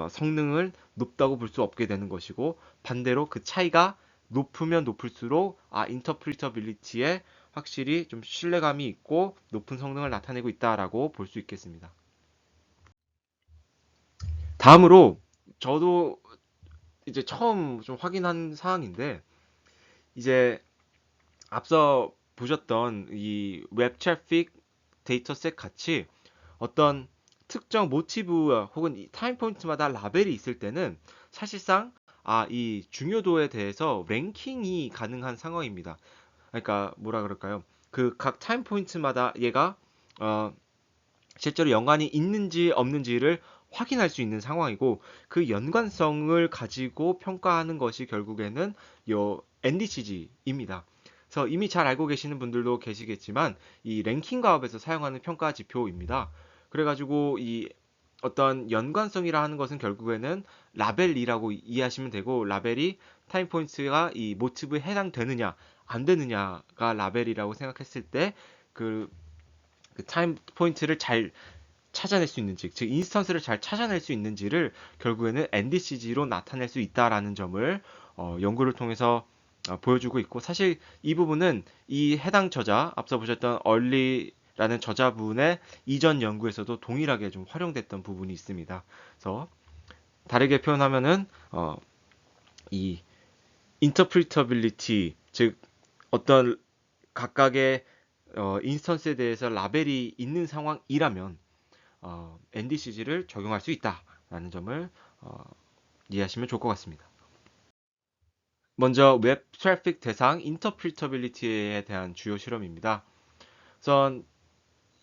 성능을 높다고 볼 수 없게 되는 것이고 반대로 그 차이가 높으면 높을수록 인터프리터빌리티에 확실히 좀 신뢰감이 있고 높은 성능을 나타내고 있다라고 볼 수 있겠습니다. 다음으로 저도 이제 처음 좀 확인한 사항인데 이제 앞서 보셨던 이 웹 트래픽 데이터셋 같이 어떤 특정 모티브 혹은 이 타임 포인트마다 라벨이 있을 때는 사실상 이 중요도에 대해서 랭킹이 가능한 상황입니다. 그러니까 뭐라 그럴까요? 그 각 타임 포인트마다 얘가 어, 실제로 연관이 있는지 없는지를 확인할 수 있는 상황이고 그 연관성을 가지고 평가하는 것이 결국에는 요 NDCG입니다. 그래서 이미 잘 알고 계시는 분들도 계시겠지만 이 랭킹 가업에서 사용하는 평가 지표입니다. 그래가지고 이 어떤 연관성이라 하는 것은 결국에는 라벨이라고 이해하시면 되고 라벨이 타임 포인트가 이 모티브에 해당되느냐 안 되느냐가 라벨이라고 생각했을 때그 그 타임 포인트를 잘 찾아낼 수 있는지, 즉 인스턴스를 잘 찾아낼 수 있는지를 결국에는 NDCG로 나타낼 수 있다라는 점을 연구를 통해서 보여주고 있고 사실 이 부분은 이 해당 저자 앞서 보셨던 얼리라는 저자분의 이전 연구에서도 동일하게 좀 활용됐던 부분이 있습니다. 그래서 다르게 표현하면은 이 interpretability 즉 어떤 각각의 인스턴스에 대해서 라벨이 있는 상황이라면 NDCG를 적용할 수 있다라는 점을 이해하시면 좋을 것 같습니다. 먼저 웹 트래픽 대상 인터프리터빌리티에 대한 주요 실험입니다. 우선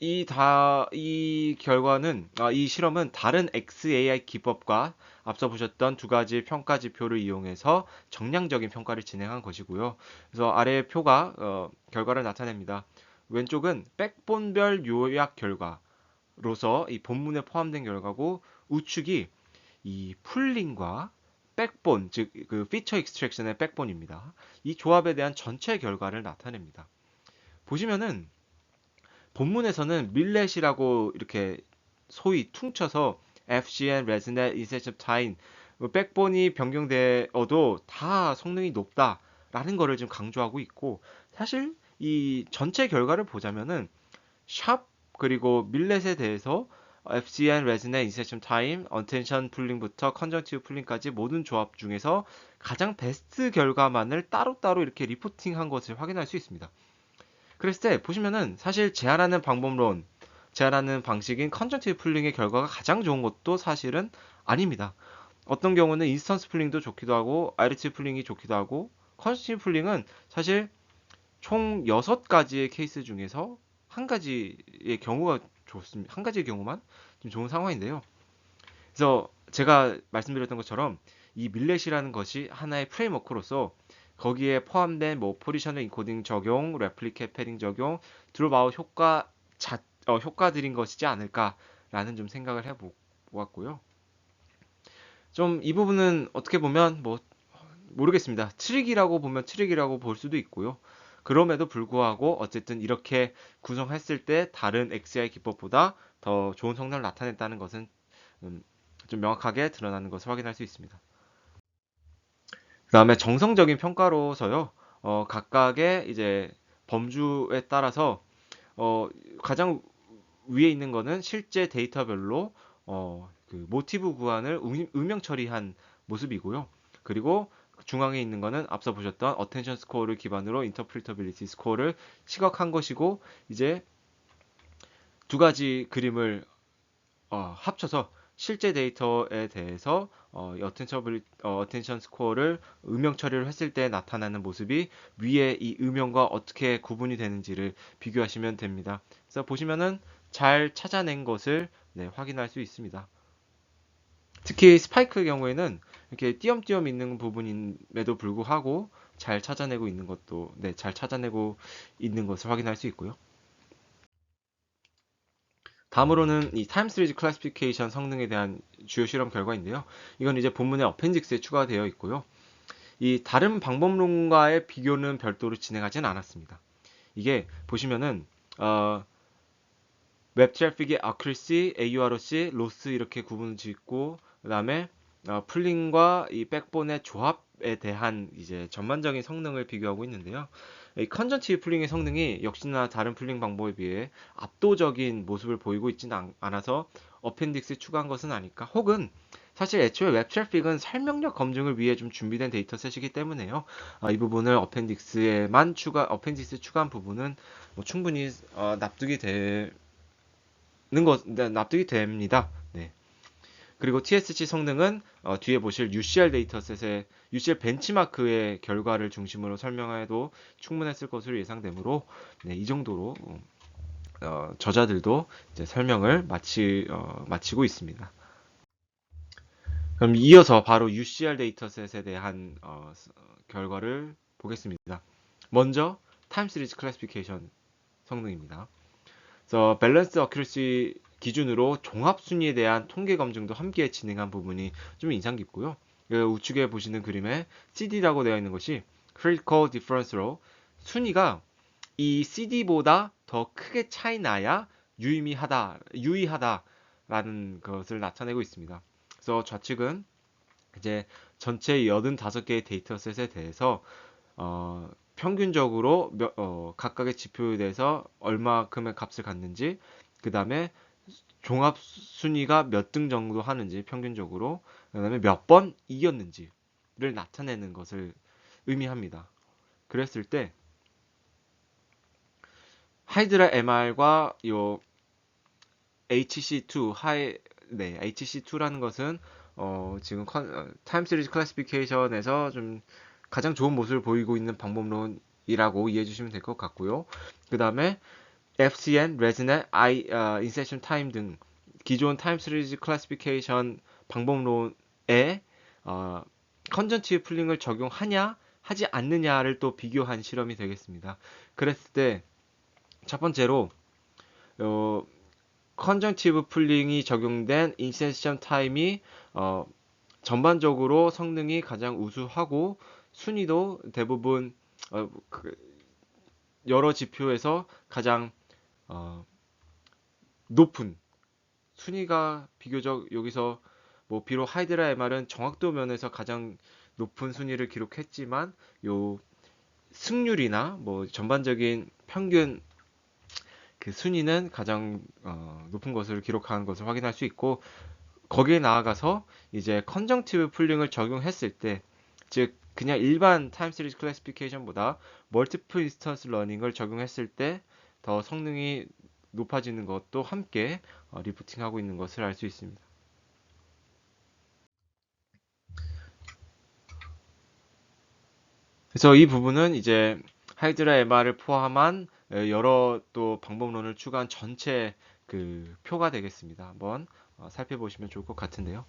이 결과는, 이 실험은 다른 XAI 기법과 앞서 보셨던 두 가지 평가 지표를 이용해서 정량적인 평가를 진행한 것이고요. 그래서 아래의 표가 결과를 나타냅니다. 왼쪽은 백본별 요약 결과로서 이 본문에 포함된 결과고, 우측이 이 풀링과 백본, 즉 그 피처 익스트랙션의 백본입니다. 이 조합에 대한 전체 결과를 나타냅니다. 보시면은 본문에서는 밀렛이라고 이렇게 소위 퉁쳐서 FGN, 레즈넷, 인셉션 타임, 백본이 변경되어도 다 성능이 높다라는 거를 좀 강조하고 있고, 사실 이 전체 결과를 보자면은 샵 그리고 밀렛에 대해서 FGN, 레즈넷, 인셉션 타임, 어텐션 풀링부터 컨정티브 풀링까지 모든 조합 중에서 가장 베스트 결과만을 따로따로 이렇게 리포팅한 것을 확인할 수 있습니다. 그랬을 때 보시면은 사실 제안하는 방식인 컨정티브 풀링의 결과가 가장 좋은 것도 사실은 아닙니다. 어떤 경우는 인스턴스 풀링도 좋기도 하고 아이리티브 풀링이 좋기도 하고, 컨정티브 풀링은 사실 총 6가지의 케이스 중에서 한 가지의 경우가 좋습니다. 한 가지의 경우만 좀 좋은 상황인데요. 그래서 제가 말씀드렸던 것처럼 이 밀렛이라는 것이 하나의 프레임워크로서 거기에 포함된 뭐 포지셔널 인코딩 적용, 레플리케이트 패딩 적용, 드롭아웃 효과들인 것이지 않을까라는 좀 생각을 해보았고요. 좀 이 부분은 어떻게 보면 뭐 모르겠습니다. 트릭이라고 보면 트릭이라고 볼 수도 있고요. 그럼에도 불구하고 어쨌든 이렇게 구성했을 때 다른 XI 기법보다 더 좋은 성능을 나타냈다는 것은 음, 좀 명확하게 드러나는 것을 확인할 수 있습니다. 그 다음에 정성적인 평가로서요, 각각의 이제 범주에 따라서 어, 가장 위에 있는 거는 실제 데이터별로 그 모티브 구간을 음영 처리한 모습이고요. 그리고 중앙에 있는 거는 앞서 보셨던 어텐션 스코어를 기반으로 인터프리터빌리티 스코어를 시각한 것이고, 이제 두 가지 그림을 합쳐서 실제 데이터에 대해서 어텐션 스코어를 음영 처리를 했을 때 나타나는 모습이 위에 이 음영과 어떻게 구분이 되는지를 비교하시면 됩니다. 그래서 보시면은 잘 찾아낸 것을 네, 확인할 수 있습니다. 특히 스파이크의 경우에는 이렇게 띄엄띄엄 있는 부분임에도 불구하고 잘 찾아내고 있는 것도 네, 잘 찾아내고 있는 것을 확인할 수 있고요. 다음으로는 이 타임 시리즈 클래시피케이션 성능에 대한 주요 실험 결과인데요. 이건 이제 본문의 어펜딕스에 추가되어 있고요. 이 다른 방법론과의 비교는 별도로 진행하진 않았습니다. 이게 보시면은 웹 트래픽의 accuracy, AURC, 로스 이렇게 구분을 짓고, 그다음에 풀링과 이 백본의 조합에 대한 이제 전반적인 성능을 비교하고 있는데요. 이 컨전티브 풀링의 성능이 역시나 다른 풀링 방법에 비해 압도적인 모습을 보이고 있지는 않아서 어펜딕스에 추가한 것은 아닐까. 혹은 사실 애초에 웹 트래픽은 설명력 검증을 위해 좀 준비된 데이터셋이기 때문에요. 이 부분을 어펜딕스에 추가한 부분은 뭐 충분히 네, 납득이 됩니다. 네. 그리고 TSC 성능은 뒤에 보실 UCR 데이터셋의 UCR 벤치마크의 결과를 중심으로 설명해도 충분했을 것으로 예상되므로 네, 이 정도로 저자들도 이제 설명을 마치고 있습니다. 그럼 이어서 바로 UCR 데이터셋에 대한 결과를 보겠습니다. 먼저 타임 시리즈 클래시피케이션 성능입니다. 그래서 밸런스 어큐러시 기준으로 종합 순위에 대한 통계 검증도 함께 진행한 부분이 좀 인상 깊고요. 그 우측에 보시는 그림에 CD라고 되어 있는 것이 critical difference로 순위가 이 CD보다 더 크게 차이 나야 유의하다라는 것을 나타내고 있습니다. 그래서 좌측은 이제 전체 85개의 데이터셋에 대해서 평균적으로 각각의 지표에 대해서 얼마큼의 값을 갖는지, 그 다음에 종합 순위가 몇 등 정도 하는지 평균적으로, 그 다음에 몇 번 이겼는지를 나타내는 것을 의미합니다. 그랬을 때 하이드라 MR과 요 HC2 HC2라는 것은 지금 타임 시리즈 클래시피케이션에서 좀 가장 좋은 모습을 보이고 있는 방법론이라고 이해해 주시면 될 것 같고요. 그 다음에 FCN, 레즈넷, 인셉션 타임 등 기존 타임 시리즈 클래시피케이션 방법론에 컨전티브 풀링을 적용하냐 하지 않느냐를 또 비교한 실험이 되겠습니다. 그랬을 때 첫 번째로 컨전티브 풀링이 적용된 인셉션 타임이 전반적으로 성능이 가장 우수하고 순위도 대부분 여러 지표에서 가장 높은 순위가 비교적 여기서 뭐 비록 하이드라 MR은 정확도 면에서 가장 높은 순위를 기록했지만 요 승률이나 뭐 전반적인 평균 그 순위는 가장 높은 것을 기록한 것을 확인할 수 있고 거기에 나아가서 이제 컨정티브 풀링을 적용했을 때 즉 그냥 일반 타임 시리즈 클래시피케이션보다 멀티플 인스턴스 러닝을 적용했을 때 더 성능이 높아지는 것도 함께 리프팅하고 있는 것을 알 수 있습니다. 그래서 이 부분은 이제 하이드라 MR을 포함한 여러 또 방법론을 추가한 전체 그 표가 되겠습니다. 한번 살펴보시면 좋을 것 같은데요.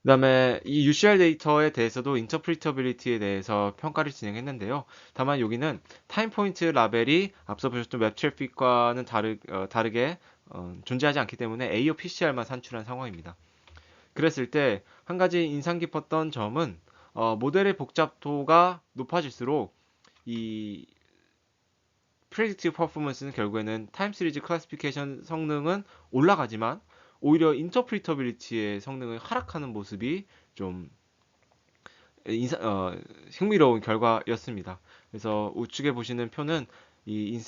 그 다음에 이 UCR 데이터에 대해서도 인터프리터빌리티에 대해서 평가를 진행했는데요. 다만 여기는 타임 포인트 라벨이 앞서 보셨던 웹 트래픽과는 다르게 존재하지 않기 때문에 AO PCR만 산출한 상황입니다. 그랬을 때 한 가지 인상 깊었던 점은 모델의 복잡도가 높아질수록 이 프레딕티브 퍼포먼스는 결국에는 타임 시리즈 클래시피케이션 성능은 올라가지만 오히려 인터프리터빌리티의 성능을 하락하는 모습이 좀 흥미로운 결과였습니다. 그래서 우측에 보시는 표는 이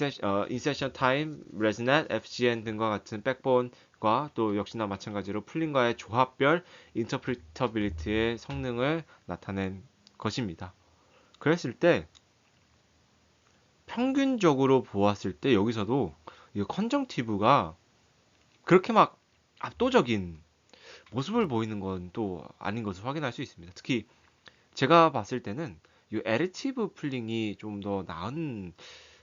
인셉션 타임, 레즈넷, FGN 등과 같은 백본과 또 역시나 마찬가지로 풀링과의 조합별 인터프리터빌리티의 성능을 나타낸 것입니다. 그랬을 때 평균적으로 보았을 때 여기서도 이 컨정티브가 그렇게 막 압도적인 모습을 보이는 건 또 아닌 것을 확인할 수 있습니다. 특히 제가 봤을 때는 이 에르티브 풀링이 좀 더 나은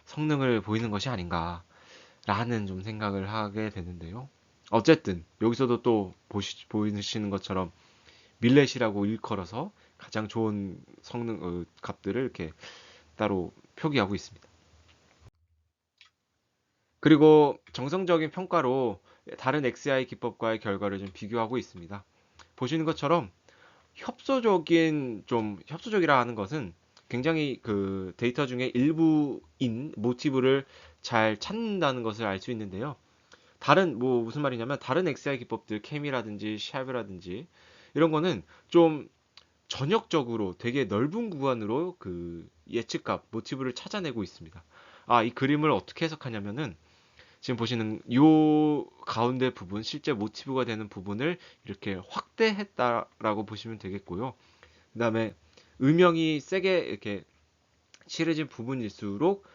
성능을 보이는 것이 아닌가라는 좀 생각을 하게 되는데요. 어쨌든 여기서도 또 보이시는 것처럼 밀렛이라고 일컬어서 가장 좋은 성능 값들을 이렇게 따로 표기하고 있습니다. 그리고 정성적인 평가로 다른 XI 기법과의 결과를 좀 비교하고 있습니다. 보시는 것처럼 협소적이라 하는 것은 굉장히 그 데이터 중에 일부인 모티브를 잘 찾는다는 것을 알 수 있는데요. 무슨 말이냐면 다른 XI 기법들 캠이라든지 샵이라든지 이런 거는 좀 전역적으로 되게 넓은 구간으로 그 예측값 모티브를 찾아내고 있습니다. 이 그림을 어떻게 해석하냐면은 지금 보시는 요 가운데 부분, 실제 모티브가 되는 부분을 이렇게 확대했다라고 보시면 되겠고요. 그 다음에 음영이 세게 이렇게 칠해진 부분일수록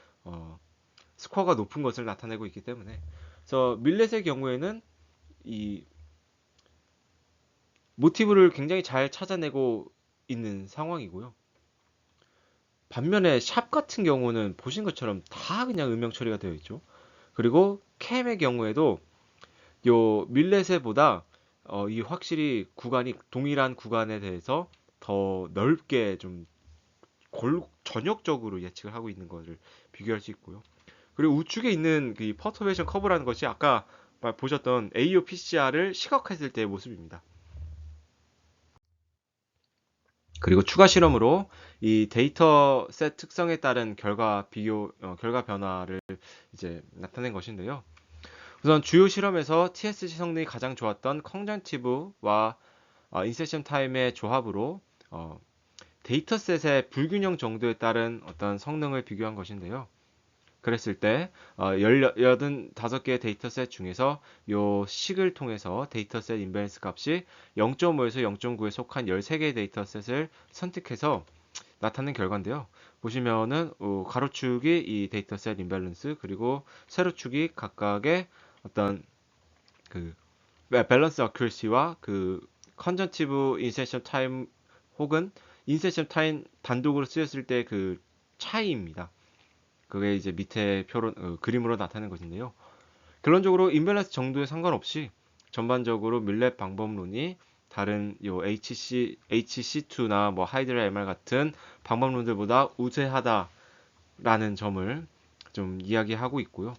스코어가 높은 것을 나타내고 있기 때문에 그래서 밀렛의 경우에는 이 모티브를 굉장히 잘 찾아내고 있는 상황이고요. 반면에 샵 같은 경우는 보신 것처럼 다 그냥 음영 처리가 되어 있죠. 그리고 캠의 경우에도 요 밀렛에보다 이 확실히 구간이 동일한 구간에 대해서 더 넓게 좀 전역적으로 예측을 하고 있는 것을 비교할 수 있고요. 그리고 우측에 있는 그 퍼터베이션 커브라는 것이 아까 보셨던 AOPCR을 시각화했을 때의 모습입니다. 그리고 추가 실험으로 이 데이터셋 특성에 따른 결과 변화를 이제 나타낸 것인데요. 우선 주요 실험에서 TSC 성능이 가장 좋았던 컨정티브와 인셉션 타임의 조합으로 데이터셋의 불균형 정도에 따른 어떤 성능을 비교한 것인데요. 그랬을 때 15개의 데이터셋 중에서 요 식을 통해서 데이터셋 인밸런스 값이 0.5에서 0.9에 속한 13개의 데이터셋을 선택해서 나타낸 결과인데요. 보시면은 가로축이 이 데이터셋 인밸런스 그리고 세로축이 각각의 어떤 그 밸런스 어큐러시와 그 컨전티브 인셉션 타임 혹은 인셉션 타임 단독으로 쓰였을 때 그 차이입니다. 그게 이제 밑에 그림으로 나타낸 것인데요. 결론적으로 임밸런스 정도에 상관없이 전반적으로 밀렛 방법론이 다른 요 HC2나 뭐 하이드라 MR 같은 방법론들보다 우세하다라는 점을 좀 이야기하고 있고요.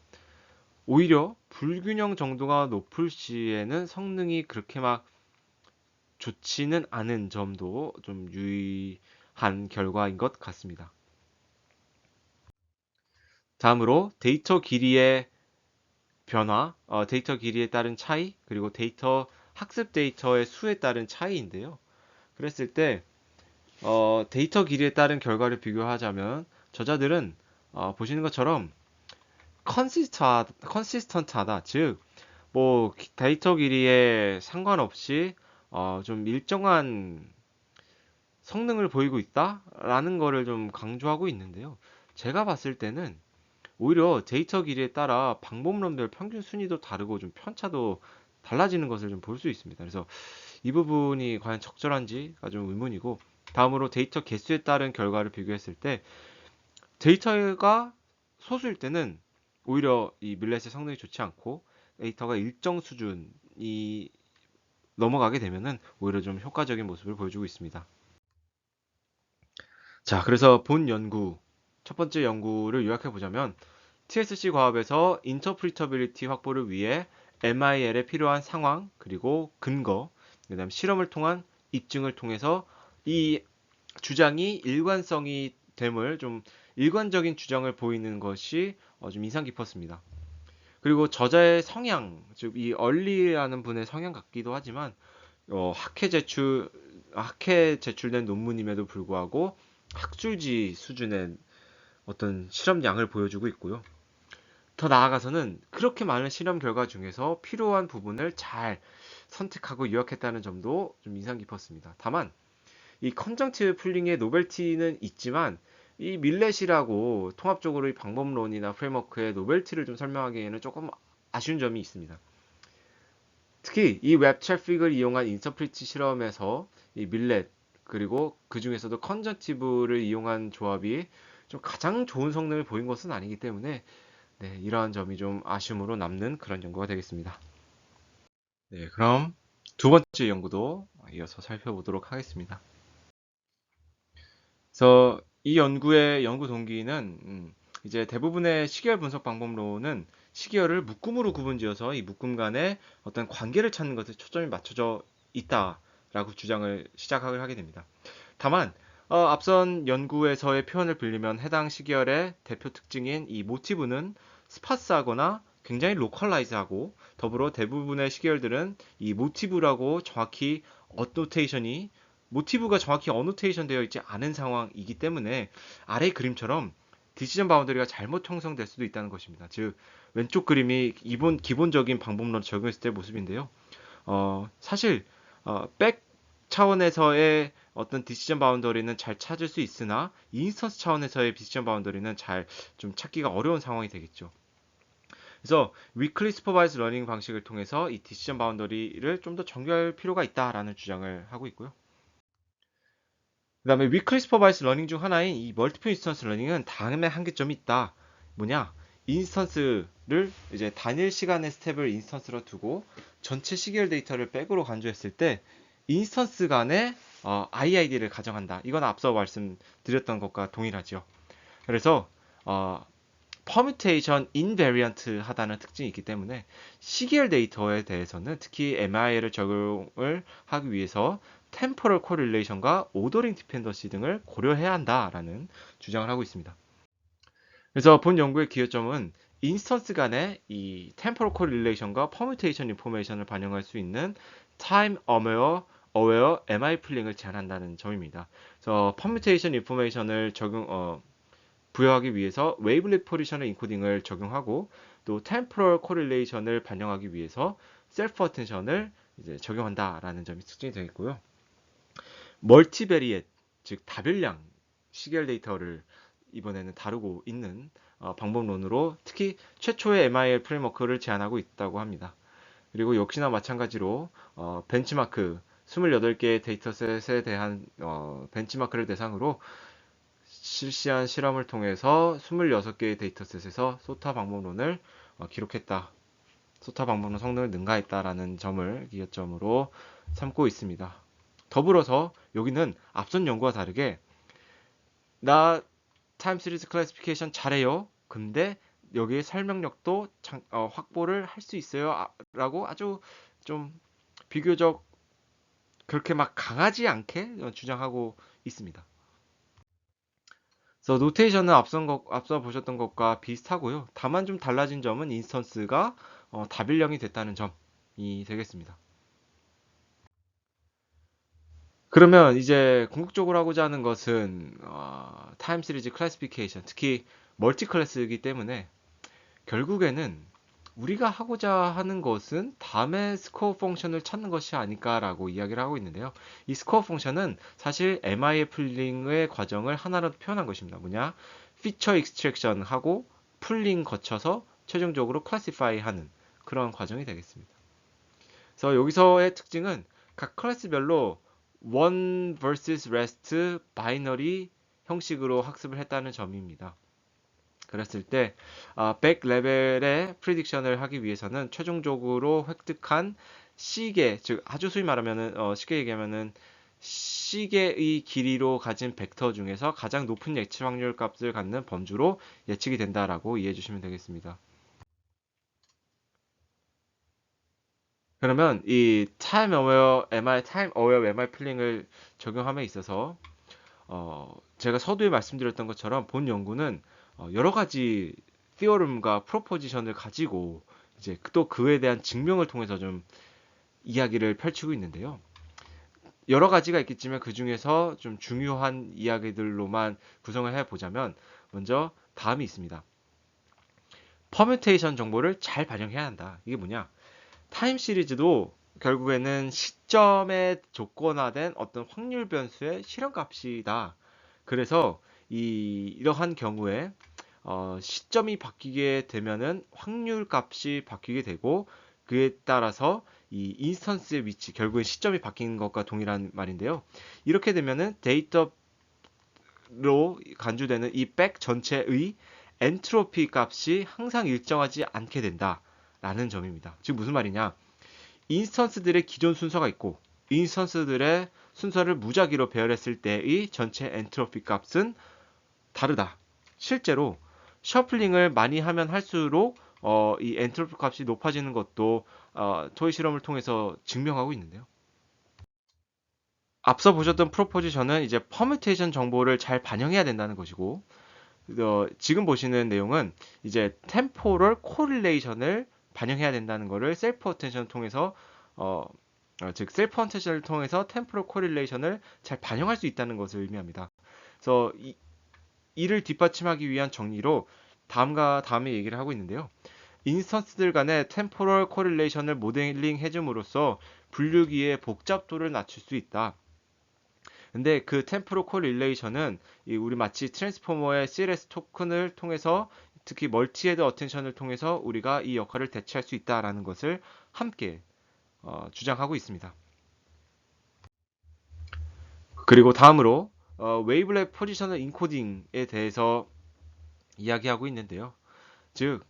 오히려 불균형 정도가 높을 시에는 성능이 그렇게 막 좋지는 않은 점도 좀 유의한 결과인 것 같습니다. 다음으로 데이터 길이의 변화, 데이터 길이에 따른 차이, 그리고 학습 데이터의 수에 따른 차이인데요. 그랬을 때 데이터 길이에 따른 결과를 비교하자면 저자들은 보시는 것처럼 컨시스턴트하다, 즉 뭐 데이터 길이에 상관없이 좀 일정한 성능을 보이고 있다라는 거를 좀 강조하고 있는데요. 제가 봤을 때는 오히려 데이터 길이에 따라 방법론별 평균 순위도 다르고 좀 편차도 달라지는 것을 좀 볼 수 있습니다. 그래서 이 부분이 과연 적절한지가 좀 의문이고, 다음으로 데이터 개수에 따른 결과를 비교했을 때 데이터가 소수일 때는 오히려 이 밀렛의 성능이 좋지 않고, 데이터가 일정 수준이 넘어가게 되면은 오히려 좀 효과적인 모습을 보여주고 있습니다. 자, 그래서 본 연구, 첫 번째 연구를 요약해 보자면 TSC 과업에서 인터프리터빌리티 확보를 위해 MIL에 필요한 상황, 그리고 근거, 그다음 실험을 통한 입증을 통해서 이 주장이 일관성이 됨을 좀 일관적인 주장을 보이는 것이 좀 인상 깊었습니다. 그리고 저자의 성향, 즉 이 얼리라는 분의 성향 같기도 하지만 학회 제출된 논문임에도 불구하고 학술지 수준의 어떤 실험량을 보여주고 있고요. 더 나아가서는 그렇게 많은 실험 결과 중에서 필요한 부분을 잘 선택하고 요약했다는 점도 좀 인상 깊었습니다. 다만 이 컨정티브 풀링의 노벨티는 있지만 이 밀렛이라고 통합적으로 이 방법론이나 프레임워크의 노벨티를 좀 설명하기에는 조금 아쉬운 점이 있습니다. 특히 이 웹 트래픽을 이용한 인터프리티 실험에서 이 밀렛, 그리고 그 중에서도 컨정티브를 이용한 조합이 좀 가장 좋은 성능을 보인 것은 아니기 때문에 네, 이러한 점이 좀 아쉬움으로 남는 그런 연구가 되겠습니다. 네, 그럼 두 번째 연구도 이어서 살펴보도록 하겠습니다. 그래서 이 연구의 연구 동기는 이제 대부분의 시계열 분석 방법론은 시계열을 묶음으로 구분지어서 이 묶음 간의 어떤 관계를 찾는 것에 초점이 맞춰져 있다라고 주장을 시작을 하게 됩니다. 다만 앞선 연구에서의 표현을 빌리면 해당 시계열의 대표 특징인 이 모티브는 스파스하거나 굉장히 로컬라이즈하고, 더불어 대부분의 시계열들은 이 모티브라고 정확히 어노테이션이 모티브가 정확히 어노테이션 되어 있지 않은 상황이기 때문에 아래 그림처럼 디시전 바운더리가 잘못 형성될 수도 있다는 것입니다. 즉 왼쪽 그림이 기본적인 방법론을 적용했을 때 모습인데요. 사실 백 차원에서의 어떤 디시전 바운더리는 잘 찾을 수 있으나 인스턴스 차원에서의 디시전 바운더리는 잘 좀 찾기가 어려운 상황이 되겠죠. 그래서 위클리 슈퍼바이즈 러닝 방식을 통해서 이 디시전 바운더리를 좀 더 정교할 필요가 있다라는 주장을 하고 있고요. 그 다음에 위클리 슈퍼바이즈 러닝 중 하나인 이 멀티플 인스턴스 러닝은 다음에 한계점이 있다. 뭐냐? 인스턴스를 이제 단일 시간의 스텝을 인스턴스로 두고 전체 시계열 데이터를 백으로 간주했을 때 인스턴스 간의 IID를 가정한다. 이건 앞서 말씀드렸던 것과 동일하죠. 그래서 퍼뮤테이션 인베리언트 하다는 특징이 있기 때문에 시계열 데이터에 대해서는 특히 MIL을 적용을 하기 위해서 템포럴 코릴레이션과 오더링 디펜던시 등을 고려해야 한다라는 주장을 하고 있습니다. 그래서 본 연구의 기여점은 인스턴스 간의 이 템포럴 코릴레이션과 퍼뮤테이션 인포메이션을 반영할 수 있는 타임 어웨어 MI 풀링을 제한한다는 점입니다. 그래서 퍼뮤테이션 인포메이션을 부여하기 위해서 웨이블릿 포지셔널 인코딩을 적용하고, 또 템포럴 코릴레이션을 반영하기 위해서 셀프 어텐션을 이제 적용한다라는 점이 특징이 되겠고요. 멀티베리엣, 즉 다별량 시계열 데이터를 이번에는 다루고 있는 방법론으로 특히 최초의 MIL 프레임워크를 제안하고 있다고 합니다. 그리고 역시나 마찬가지로 벤치마크 28개의 데이터셋에 대한 벤치마크를 대상으로 실시한 실험을 통해서 26개의 데이터셋에서 소타 방법론을 기록했다. 소타 방법론 성능을 능가했다라는 점을 기점으로 삼고 있습니다. 더불어서 여기는 앞선 연구와 다르게 나 타임 시리즈 클래시피케이션 잘해요. 근데 여기에 설명력도 확보를 할 수 있어요. 라고 아주 좀 비교적 그렇게 막 강하지 않게 주장하고 있습니다. 그래서 노테이션은 앞서 보셨던 것과 비슷하고요. 다만 좀 달라진 점은 인스턴스가 다빌령이 됐다는 점이 되겠습니다. 그러면 이제 궁극적으로 하고자 하는 것은 타임 시리즈 클래시피케이션, 특히 멀티 클래스이기 때문에 결국에는 우리가 하고자 하는 것은 다음의 스코어 펑션을 찾는 것이 아닐까라고 이야기를 하고 있는데요. 이 스코어 펑션은 사실 MI의 풀링의 과정을 하나로 표현한 것입니다. 뭐냐? 피처 익스트랙션 하고 풀링 거쳐서 최종적으로 클래시파이 하는 그런 과정이 되겠습니다. 그래서 여기서의 특징은 각 클래스별로 one versus rest 바이너리 형식으로 학습을 했다는 점입니다. 그랬을 때 백 레벨의 프리딕션을 하기 위해서는 최종적으로 획득한 시계, 즉 아주 소위 말하면은 쉽게 얘기하면은 시계의 길이로 가진 벡터 중에서 가장 높은 예측 확률 값을 갖는 범주로 예측이 된다라고 이해해 주시면 되겠습니다. 그러면 이 타임 어웨어 MI 플링을 적용함에 있어서 제가 서두에 말씀드렸던 것처럼 본 연구는 여러 가지 theorem과 proposition을 가지고 이제 또 그에 대한 증명을 통해서 좀 이야기를 펼치고 있는데요. 여러 가지가 있겠지만 그 중에서 좀 중요한 이야기들로만 구성을 해보자면 먼저 다음이 있습니다. 퍼뮤테이션 정보를 잘 반영해야 한다. 이게 뭐냐? 타임 시리즈도 결국에는 시점에 조건화된 어떤 확률 변수의 실현값이다. 그래서 이러한 경우에 시점이 바뀌게 되면은 확률 값이 바뀌게 되고 그에 따라서 이 인스턴스의 위치, 결국엔 시점이 바뀌는 것과 동일한 말인데요. 이렇게 되면은 데이터로 간주되는 이 백 전체의 엔트로피 값이 항상 일정하지 않게 된다라는 점입니다. 즉 무슨 말이냐? 인스턴스들의 기존 순서가 있고 인스턴스들의 순서를 무작위로 배열했을 때의 전체 엔트로피 값은 다르다. 실제로 셔플링을 많이 하면 할수록 이 엔트로피 값이 높아지는 것도 토의 실험을 통해서 증명하고 있는데요. 앞서 보셨던 프로포지션은 이제 퍼뮤테이션 정보를 잘 반영해야 된다는 것이고 지금 보시는 내용은 이제 템포럴 코릴레이션을 반영해야 된다는 것을 셀프 어텐션을 통해서 즉 셀프 어텐션을 통해서 템포럴 코릴레이션을 잘 반영할 수 있다는 것을 의미합니다. 그래서 이를 뒷받침하기 위한 정리로 다음과 다음에 얘기를 하고 있는데요. 인스턴스들 간의 템포럴 코릴레이션을 모델링 해줌으로써 분류기의 복잡도를 낮출 수 있다. 근데 그 템포럴 코릴레이션은 우리 마치 트랜스포머의 CLS 토큰을 통해서 특히 멀티헤드 어텐션을 통해서 우리가 이 역할을 대체할 수 있다라는 것을 함께 주장하고 있습니다. 그리고 다음으로 웨이블렛 포지셔널 인코딩에 대해서 이야기하고 있는데요. 즉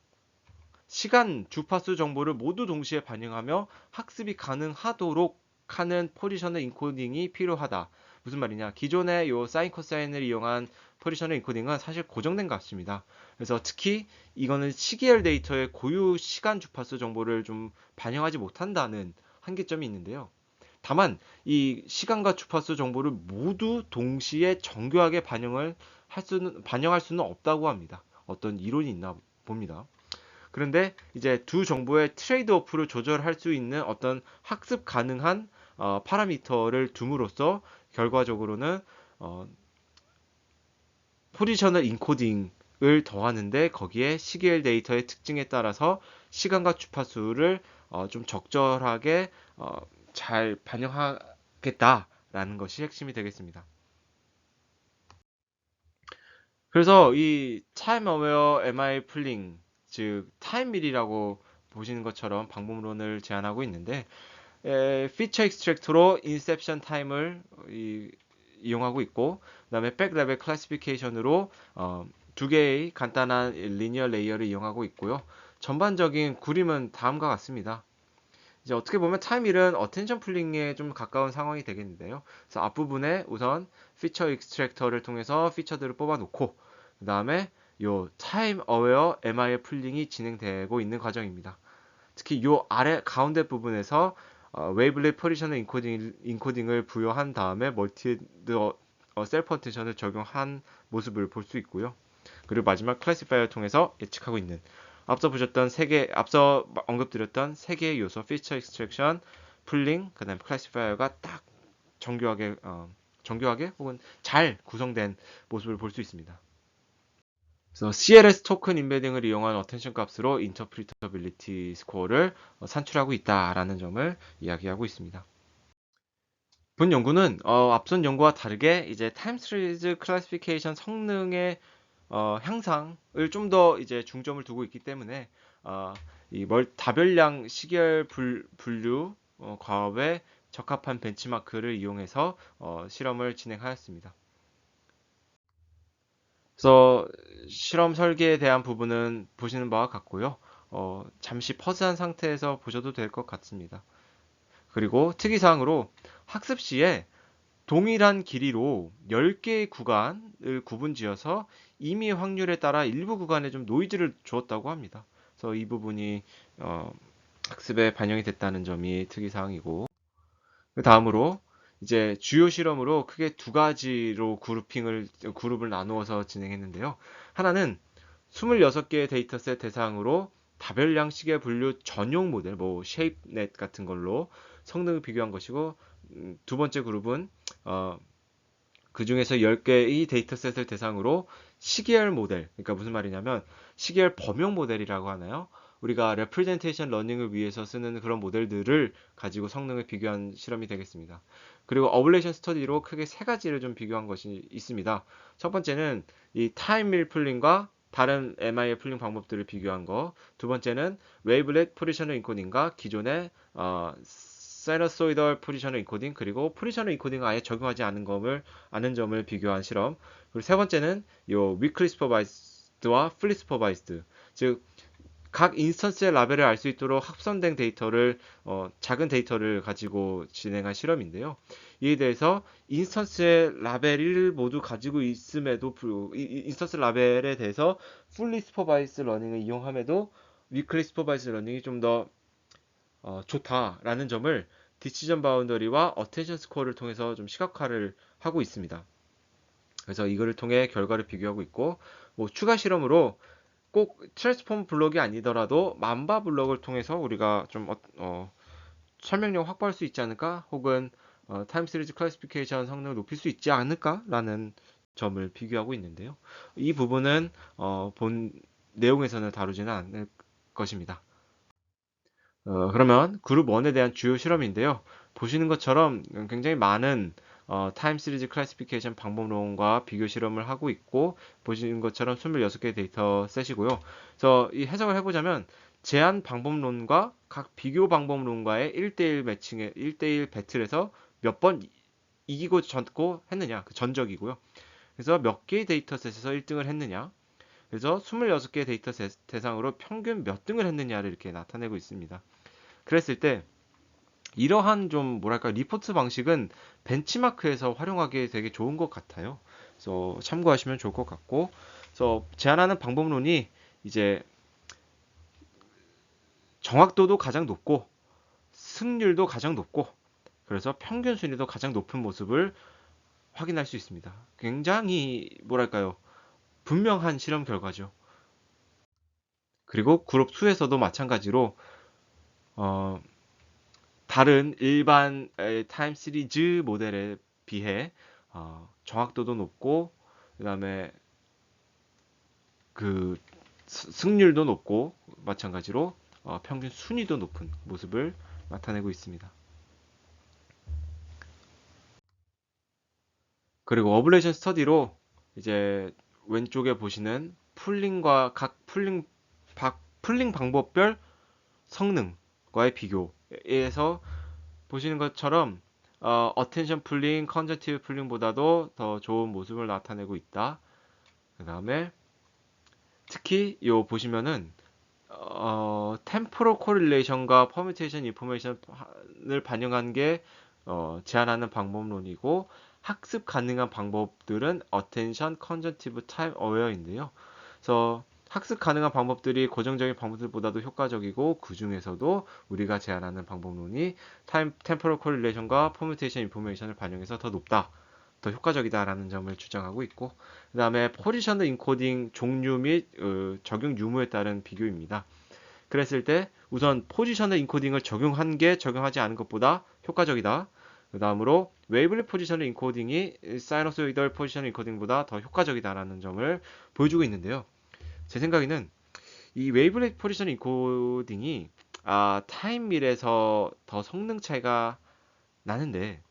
시간 주파수 정보를 모두 동시에 반영하며 학습이 가능하도록 하는 포지셔널 인코딩이 필요하다. 무슨 말이냐? 기존의 요 사인 코사인을 이용한 포지셔널 인코딩은 사실 고정된 값입니다. 그래서 특히 이거는 시계열 데이터의 고유 시간 주파수 정보를 좀 반영하지 못한다는 한계점이 있는데요. 다만 이 시간과 주파수 정보를 모두 동시에 정교하게 반영할 수는 없다고 합니다. 어떤 이론이 있나 봅니다. 그런데 이제 두 정보의 트레이드 오프를 조절할 수 있는 어떤 학습 가능한 파라미터를 둠으로써 결과적으로는 포지셔널 인코딩을 더하는데 거기에 시계열 데이터의 특징에 따라서 시간과 주파수를 좀 적절하게 잘 반영하겠다라는 것이 핵심이 되겠습니다. 그래서 이 타임 어웨어 MI 풀링 즉 타임밀이라고 보시는 것처럼 방법론을 제안하고 있는데 피처 익스트랙터로 인셉션 타임을 이용하고 있고, 그다음에 백 레벨 클래시피케이션으로 두 개의 간단한 리니어 레이어를 이용하고 있고요. 전반적인 그림은 다음과 같습니다. 이제 어떻게 보면 타임일은 어텐션 풀링에 좀 가까운 상황이 되겠는데요. 그래서 앞부분에 우선 피처 익스트랙터를 통해서 피처들을 뽑아놓고, 그 다음에 요 타임 어웨어 MI의 풀링이 진행되고 있는 과정입니다. 특히 요 아래 가운데 부분에서 웨이블렛 포지셔널 인코딩을 부여한 다음에 멀티 셀프 어텐션을 적용한 모습을 볼 수 있고요. 그리고 마지막 클래시파이어를 통해서 예측하고 있는, 앞서 언급드렸던 세 개의 요소, 피처 익스트랙션, 풀링, 그다음에 클래시파이어가 딱 정교하게 혹은 잘 구성된 모습을 볼 수 있습니다. 그래서 CLS 토큰 인베딩을 이용한 어텐션 값으로 인터프리터빌리티 스코어를 산출하고 있다라는 점을 이야기하고 있습니다. 본 연구는 앞선 연구와 다르게 이제 타임 시리즈 클래시피케이션 성능의 향상을 좀 더 이제 중점을 두고 있기 때문에 이 다별량 시계열 분류 과업에 적합한 벤치마크를 이용해서 실험을 진행하였습니다. 그래서 실험 설계에 대한 부분은 보시는 바와 같고요. 잠시 퍼즈한 상태에서 보셔도 될 것 같습니다. 그리고 특이사항으로 학습 시에 동일한 길이로 10개의 구간을 구분지어서 임의 확률에 따라 일부 구간에 좀 노이즈를 주었다고 합니다. 그래서 이 부분이 학습에 반영이 됐다는 점이 특이사항이고, 그 다음으로 이제 주요 실험으로 크게 두 가지로 그룹을 나누어서 진행했는데요. 하나는 26개의 데이터셋 대상으로 다별량 시계 분류 전용 모델, 뭐 쉐입넷 같은 걸로 성능을 비교한 것이고, 두 번째 그룹은 그 중에서 10개의 데이터셋을 대상으로 시계열 모델, 그러니까 무슨 말이냐면 시계열 범용 모델이라고 하나요? 우리가 레프레젠테이션 러닝을 위해서 쓰는 그런 모델들을 가지고 성능을 비교한 실험이 되겠습니다. 그리고 어블레이션 스터디로 크게 세 가지를 좀 비교한 것이 있습니다. 첫 번째는 이 타임 밀 풀링과 다른 MI의 풀링 방법들을 비교한 거. 두 번째는 웨이블렛 포지셔널 인코딩과 기존의 사이너소이덜 포지셔널 인코딩, 그리고 포지셔널 인코딩을 아예 적용하지 않은 점을 비교한 실험. 그리고 세 번째는 요 위클리 슈퍼바이스드와 플리 슈퍼바이스드, 즉 각 인스턴스의 라벨을 알 수 있도록 합선된 데이터를 작은 데이터를 가지고 진행한 실험인데요. 이에 대해서 인스턴스의 라벨을 모두 가지고 있음에도 인스턴스 라벨에 대해서 풀리 슈퍼바이스 러닝을 이용함에도 위클리 슈퍼바이스 러닝이 좀 더 좋다라는 점을 디시전 바운더리와 어텐션 스코어를 통해서 좀 시각화를 하고 있습니다. 그래서 이거를 통해 결과를 비교하고 있고, 뭐 추가 실험으로 꼭 트랜스폼 블록이 아니더라도 만바 블록을 통해서 우리가 좀 설명력 확보할 수 있지 않을까, 혹은 타임 시리즈 클래시피케이션 성능을 높일 수 있지 않을까라는 점을 비교하고 있는데요. 이 부분은 본 내용에서는 다루지는 않을 것입니다. 그러면 그룹 1에 대한 주요 실험인데요. 보시는 것처럼 굉장히 많은 타임 시리즈 클래시피케이션 방법론과 비교 실험을 하고 있고, 보시는 것처럼 26개 데이터 셋이고요. 그래서 이 해석을 해보자면 제한 방법론과 각 비교 방법론과의 1대1 매칭의 1대1 배틀에서 몇 번 이기고 졌고 했느냐, 그 전적이고요. 그래서 몇 개의 데이터셋에서 1등을 했느냐, 그래서 26개 데이터셋 대상으로 평균 몇 등을 했느냐를 이렇게 나타내고 있습니다. 그랬을 때 이러한 좀 뭐랄까 리포트 방식은 벤치마크에서 활용하기 되게 좋은 것 같아요. 그래서 참고하시면 좋을 것 같고, 그래서 제안하는 방법론이 이제 정확도도 가장 높고 승률도 가장 높고, 그래서 평균 순위도 가장 높은 모습을 확인할 수 있습니다. 굉장히 뭐랄까요, 분명한 실험 결과죠. 그리고 그룹 2에서도 마찬가지로 어, 다른 일반 타임 시리즈 모델에 비해 정확도도 높고, 그다음에 그 승률도 높고, 마찬가지로 평균 순위도 높은 모습을 나타내고 있습니다. 그리고 어블레이션 스터디로 이제 왼쪽에 보시는 풀링과 각 풀링 방법별 성능과의 비교에서 보시는 것처럼 attention pulling, conjunctive pulling보다도 더 좋은 모습을 나타내고 있다. 그 다음에 특히 요 보시면은 temporal correlation과 permutation information을 반영한 게 제안하는 방법론이고 학습 가능한 방법들은 attention, conjunctive, time aware인데요. 그래서 학습 가능한 방법들이 고정적인 방법들보다도 효과적이고 그 중에서도 우리가 제안하는 방법론이 temporal correlation과 permutation information을 반영해서 더 높다. 더 효과적이다라는 점을 주장하고 있고 그 다음에 포지셔널 인코딩 종류 및 적용 유무에 따른 비교입니다. 그랬을 때 우선 포지셔널 인코딩을 적용한 게 적용하지 않은 것보다 효과적이다. 그 다음으로 웨이블리 포지셔널 인코딩이 사이너소이덜 포지셔널 인코딩보다 더 효과적이다라는 점을 보여주고 있는데요. 제 생각에는 이 웨이블리 포지셔널 인코딩이 타임밀에서 더 성능 차이가 나는데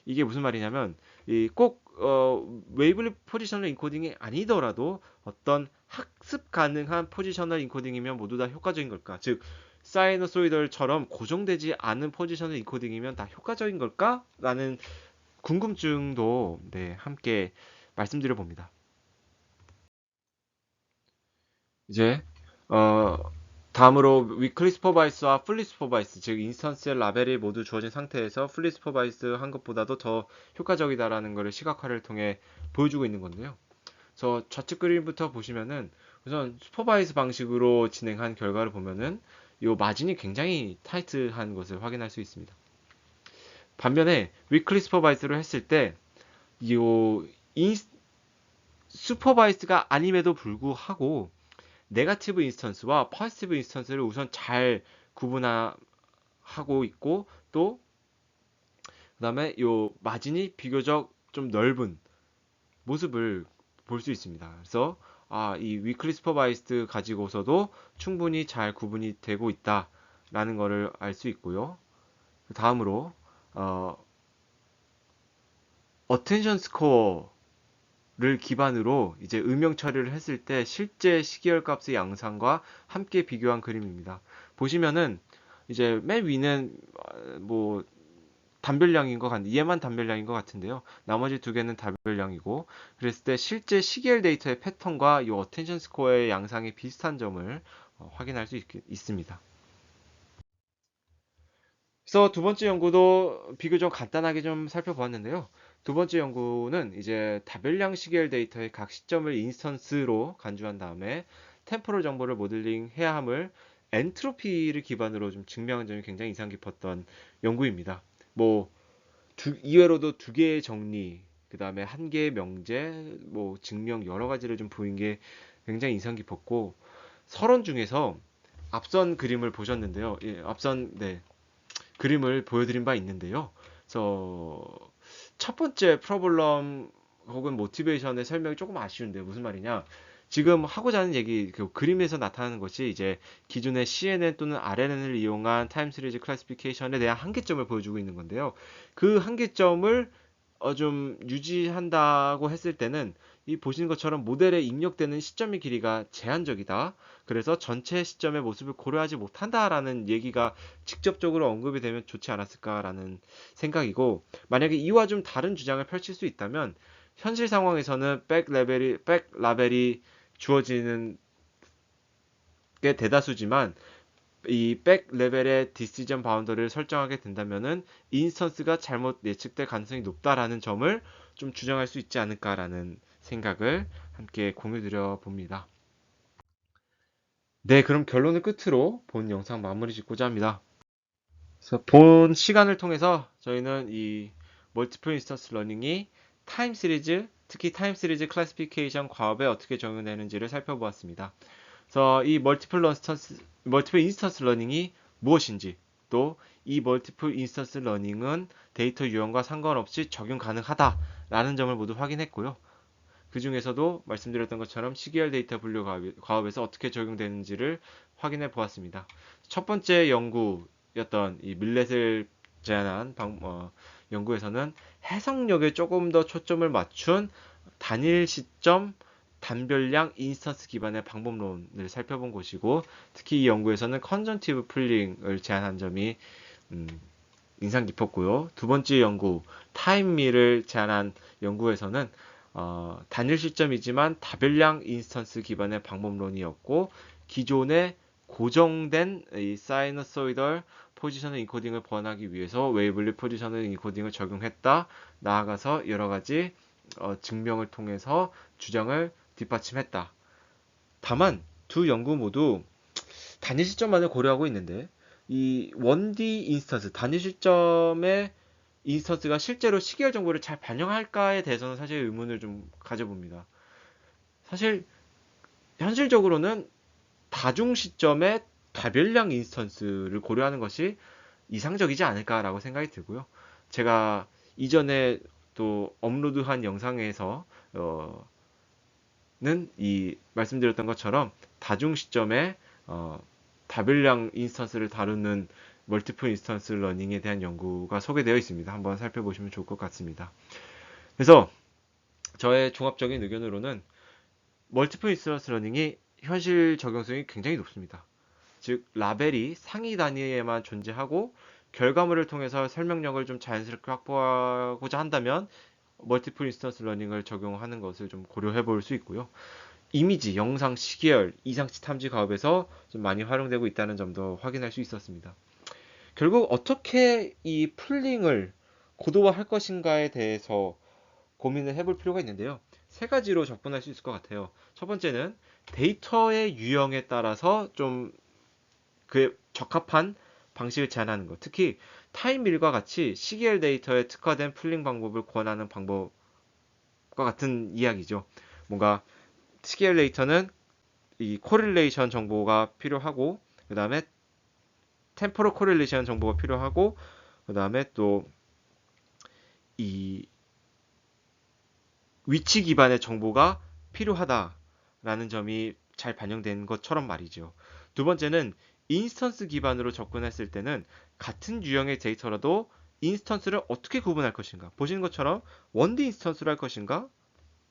이게 무슨 말이냐면 꼭 웨이블리 포지셔널 인코딩이 아니더라도 어떤 학습 가능한 포지셔널 인코딩이면 모두 다 효과적인 걸까? 즉 사이너소이덜처럼 고정되지 않은 포지셔널 인코딩이면 다 효과적인 걸까? 라는 궁금증도 함께 말씀드려 봅니다. 이제 어, 다음으로 위클리 슈퍼바이스와 풀리 슈퍼바이스, 즉 인스턴스의 라벨이 모두 주어진 상태에서 풀리 슈퍼바이스 한 것보다도 더 효과적이다라는 것을 시각화를 통해 보여주고 있는 건데요. 그래서 좌측 그림부터 보시면은 우선 슈퍼바이스 방식으로 진행한 결과를 보면은 이 마진이 굉장히 타이트한 것을 확인할 수 있습니다. 반면에 위클리 슈퍼바이스로 했을 때이 슈퍼바이스가 아님에도 불구하고 네거티브 인스턴스와 포지티브 인스턴스를 우선 잘 구분하고 있고 또 그다음에 요 마진이 비교적 좀 넓은 모습을 볼 수 있습니다. 그래서 이 위클리 슈퍼바이스드 가지고서도 충분히 잘 구분이 되고 있다라는 것을 알 수 있고요. 다음으로 어텐션 스코어를 기반으로 이제 음영 처리를 했을 때 실제 시계열 값의 양상과 함께 비교한 그림입니다. 보시면은 이제 맨 위는 뭐 단별량인 것 같은데 얘만 단별량인 것 같은데요. 나머지 두 개는 단별량이고 그랬을 때 실제 시계열 데이터의 패턴과 이 어텐션 스코어의 양상이 비슷한 점을 확인할 수 있습니다. 그래서 두 번째 연구도 비교적 간단하게 좀 살펴보았는데요. 두 번째 연구는 이제 다별량 시계열 데이터의 각 시점을 인스턴스로 간주한 다음에 템포럴 정보를 모델링 해야 함을 엔트로피를 기반으로 좀 증명한 점이 굉장히 인상 깊었던 연구입니다. 뭐 이외로도 두 개의 정리, 그 다음에 한 개의 명제, 뭐 증명 여러 가지를 좀 보인 게 굉장히 인상 깊었고 서론 중에서 앞선 그림을 보셨는데요. 앞선 그림을 보여드린 바 있는데요. 그래서 첫 번째 프로블럼 혹은 모티베이션의 설명이 조금 아쉬운데 무슨 말이냐? 지금 하고자 하는 얘기, 그 그림에서 나타나는 것이 이제 기존의 CNN 또는 RNN을 이용한 타임 시리즈 클래시피케이션에 대한 한계점을 보여주고 있는 건데요. 그 한계점을 좀 유지한다고 했을 때는 이 보시는 것처럼 모델에 입력되는 시점의 길이가 제한적이다. 그래서 전체 시점의 모습을 고려하지 못한다라는 얘기가 직접적으로 언급이 되면 좋지 않았을까라는 생각이고 만약에 이와 좀 다른 주장을 펼칠 수 있다면 현실 상황에서는 백 라벨이 주어지는 게 대다수지만 이 백 레벨의 디시전 바운더를 설정하게 된다면은 인스턴스가 잘못 예측될 가능성이 높다라는 점을 좀 주장할 수 있지 않을까라는 생각을 함께 공유드려 봅니다. 네, 그럼 결론을 끝으로 본 영상 마무리 짓고자 합니다. 그래서 본 시간을 통해서 저희는 이 멀티플 인스턴스 러닝이 타임 시리즈, 특히 타임 시리즈 클래시피케이션 과업에 어떻게 적용되는지를 살펴보았습니다. 그래서 이 멀티플 인스턴스 러닝이 무엇인지 또 이 멀티플 인스턴스 러닝은 데이터 유형과 상관없이 적용 가능하다라는 점을 모두 확인했고요. 그 중에서도 말씀드렸던 것처럼 시계열 데이터 분류 과업에서 어떻게 적용되는지를 확인해 보았습니다. 첫 번째 연구였던 이 밀렛을 제안한 연구에서는 해석력에 조금 더 초점을 맞춘 단일 시점 단별량 인스턴스 기반의 방법론을 살펴본 것이고 특히 이 연구에서는 컨전티브 풀링을 제안한 점이 인상 깊었고요. 두 번째 연구, 타임미를 제안한 연구에서는 단일 시점이지만 다별량 인스턴스 기반의 방법론이었고 기존의 고정된 이 사이너소이덜 포지셔널 인코딩을 보완하기 위해서 웨이블리 포지셔널 인코딩을 적용했다. 나아가서 여러 가지 증명을 통해서 주장을 뒷받침했다. 다만 두 연구 모두 단위 시점만을 고려하고 있는데 이 1D 인스턴스 단위 시점의 인스턴스가 실제로 시계열 정보를 잘 반영할까에 대해서는 사실 의문을 좀 가져봅니다. 사실 현실적으로는 다중 시점의 다별량 인스턴스를 고려하는 것이 이상적이지 않을까라고 생각이 들고요. 제가 이전에 또 업로드한 영상에서 이 말씀드렸던 것처럼 다중 시점의 다별량 인스턴스를 다루는 멀티플 인스턴스 러닝에 대한 연구가 소개되어 있습니다. 한번 살펴보시면 좋을 것 같습니다. 그래서 저의 종합적인 의견으로는 멀티플 인스턴스 러닝이 현실 적용성이 굉장히 높습니다. 즉 라벨이 상위 단위에만 존재하고 결과물을 통해서 설명력을 좀 자연스럽게 확보하고자 한다면 멀티플 인스턴스 러닝을 적용하는 것을 좀 고려해 볼 수 있고요. 이미지, 영상, 시계열, 이상치 탐지 가업에서 좀 많이 활용되고 있다는 점도 확인할 수 있었습니다. 결국 어떻게 이 풀링을 고도화할 것인가에 대해서 고민을 해볼 필요가 있는데요. 세 가지로 접근할 수 있을 것 같아요. 첫 번째는 데이터의 유형에 따라서 좀 그에 적합한 방식을 제안하는 것. 특히 타임밀과 같이 시계열 데이터에 특화된 풀링 방법을 권하는 방법과 같은 이야기죠. 뭔가 시계열 데이터는 이 코릴레이션 정보가 필요하고 그 다음에 템포럴 코릴레이션 정보가 필요하고 그 다음에 또 이 위치 기반의 정보가 필요하다라는 점이 잘 반영된 것처럼 말이죠. 두 번째는 인스턴스 기반으로 접근했을 때는 같은 유형의 데이터라도 인스턴스를 어떻게 구분할 것인가. 보시는 것처럼 1D 인스턴스로 할 것인가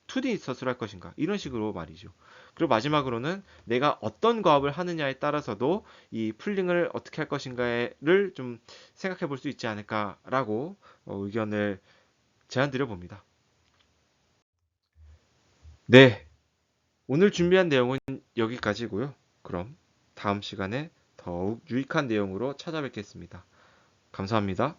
2D 인스턴스로 할 것인가 이런 식으로 말이죠. 그리고 마지막으로는 내가 어떤 과업을 하느냐에 따라서도 이 풀링을 어떻게 할 것인가를 좀 생각해 볼 수 있지 않을까라고 의견을 제안 드려 봅니다. 네, 오늘 준비한 내용은 여기까지고요. 그럼 다음 시간에 더욱 유익한 내용으로 찾아뵙겠습니다. 감사합니다.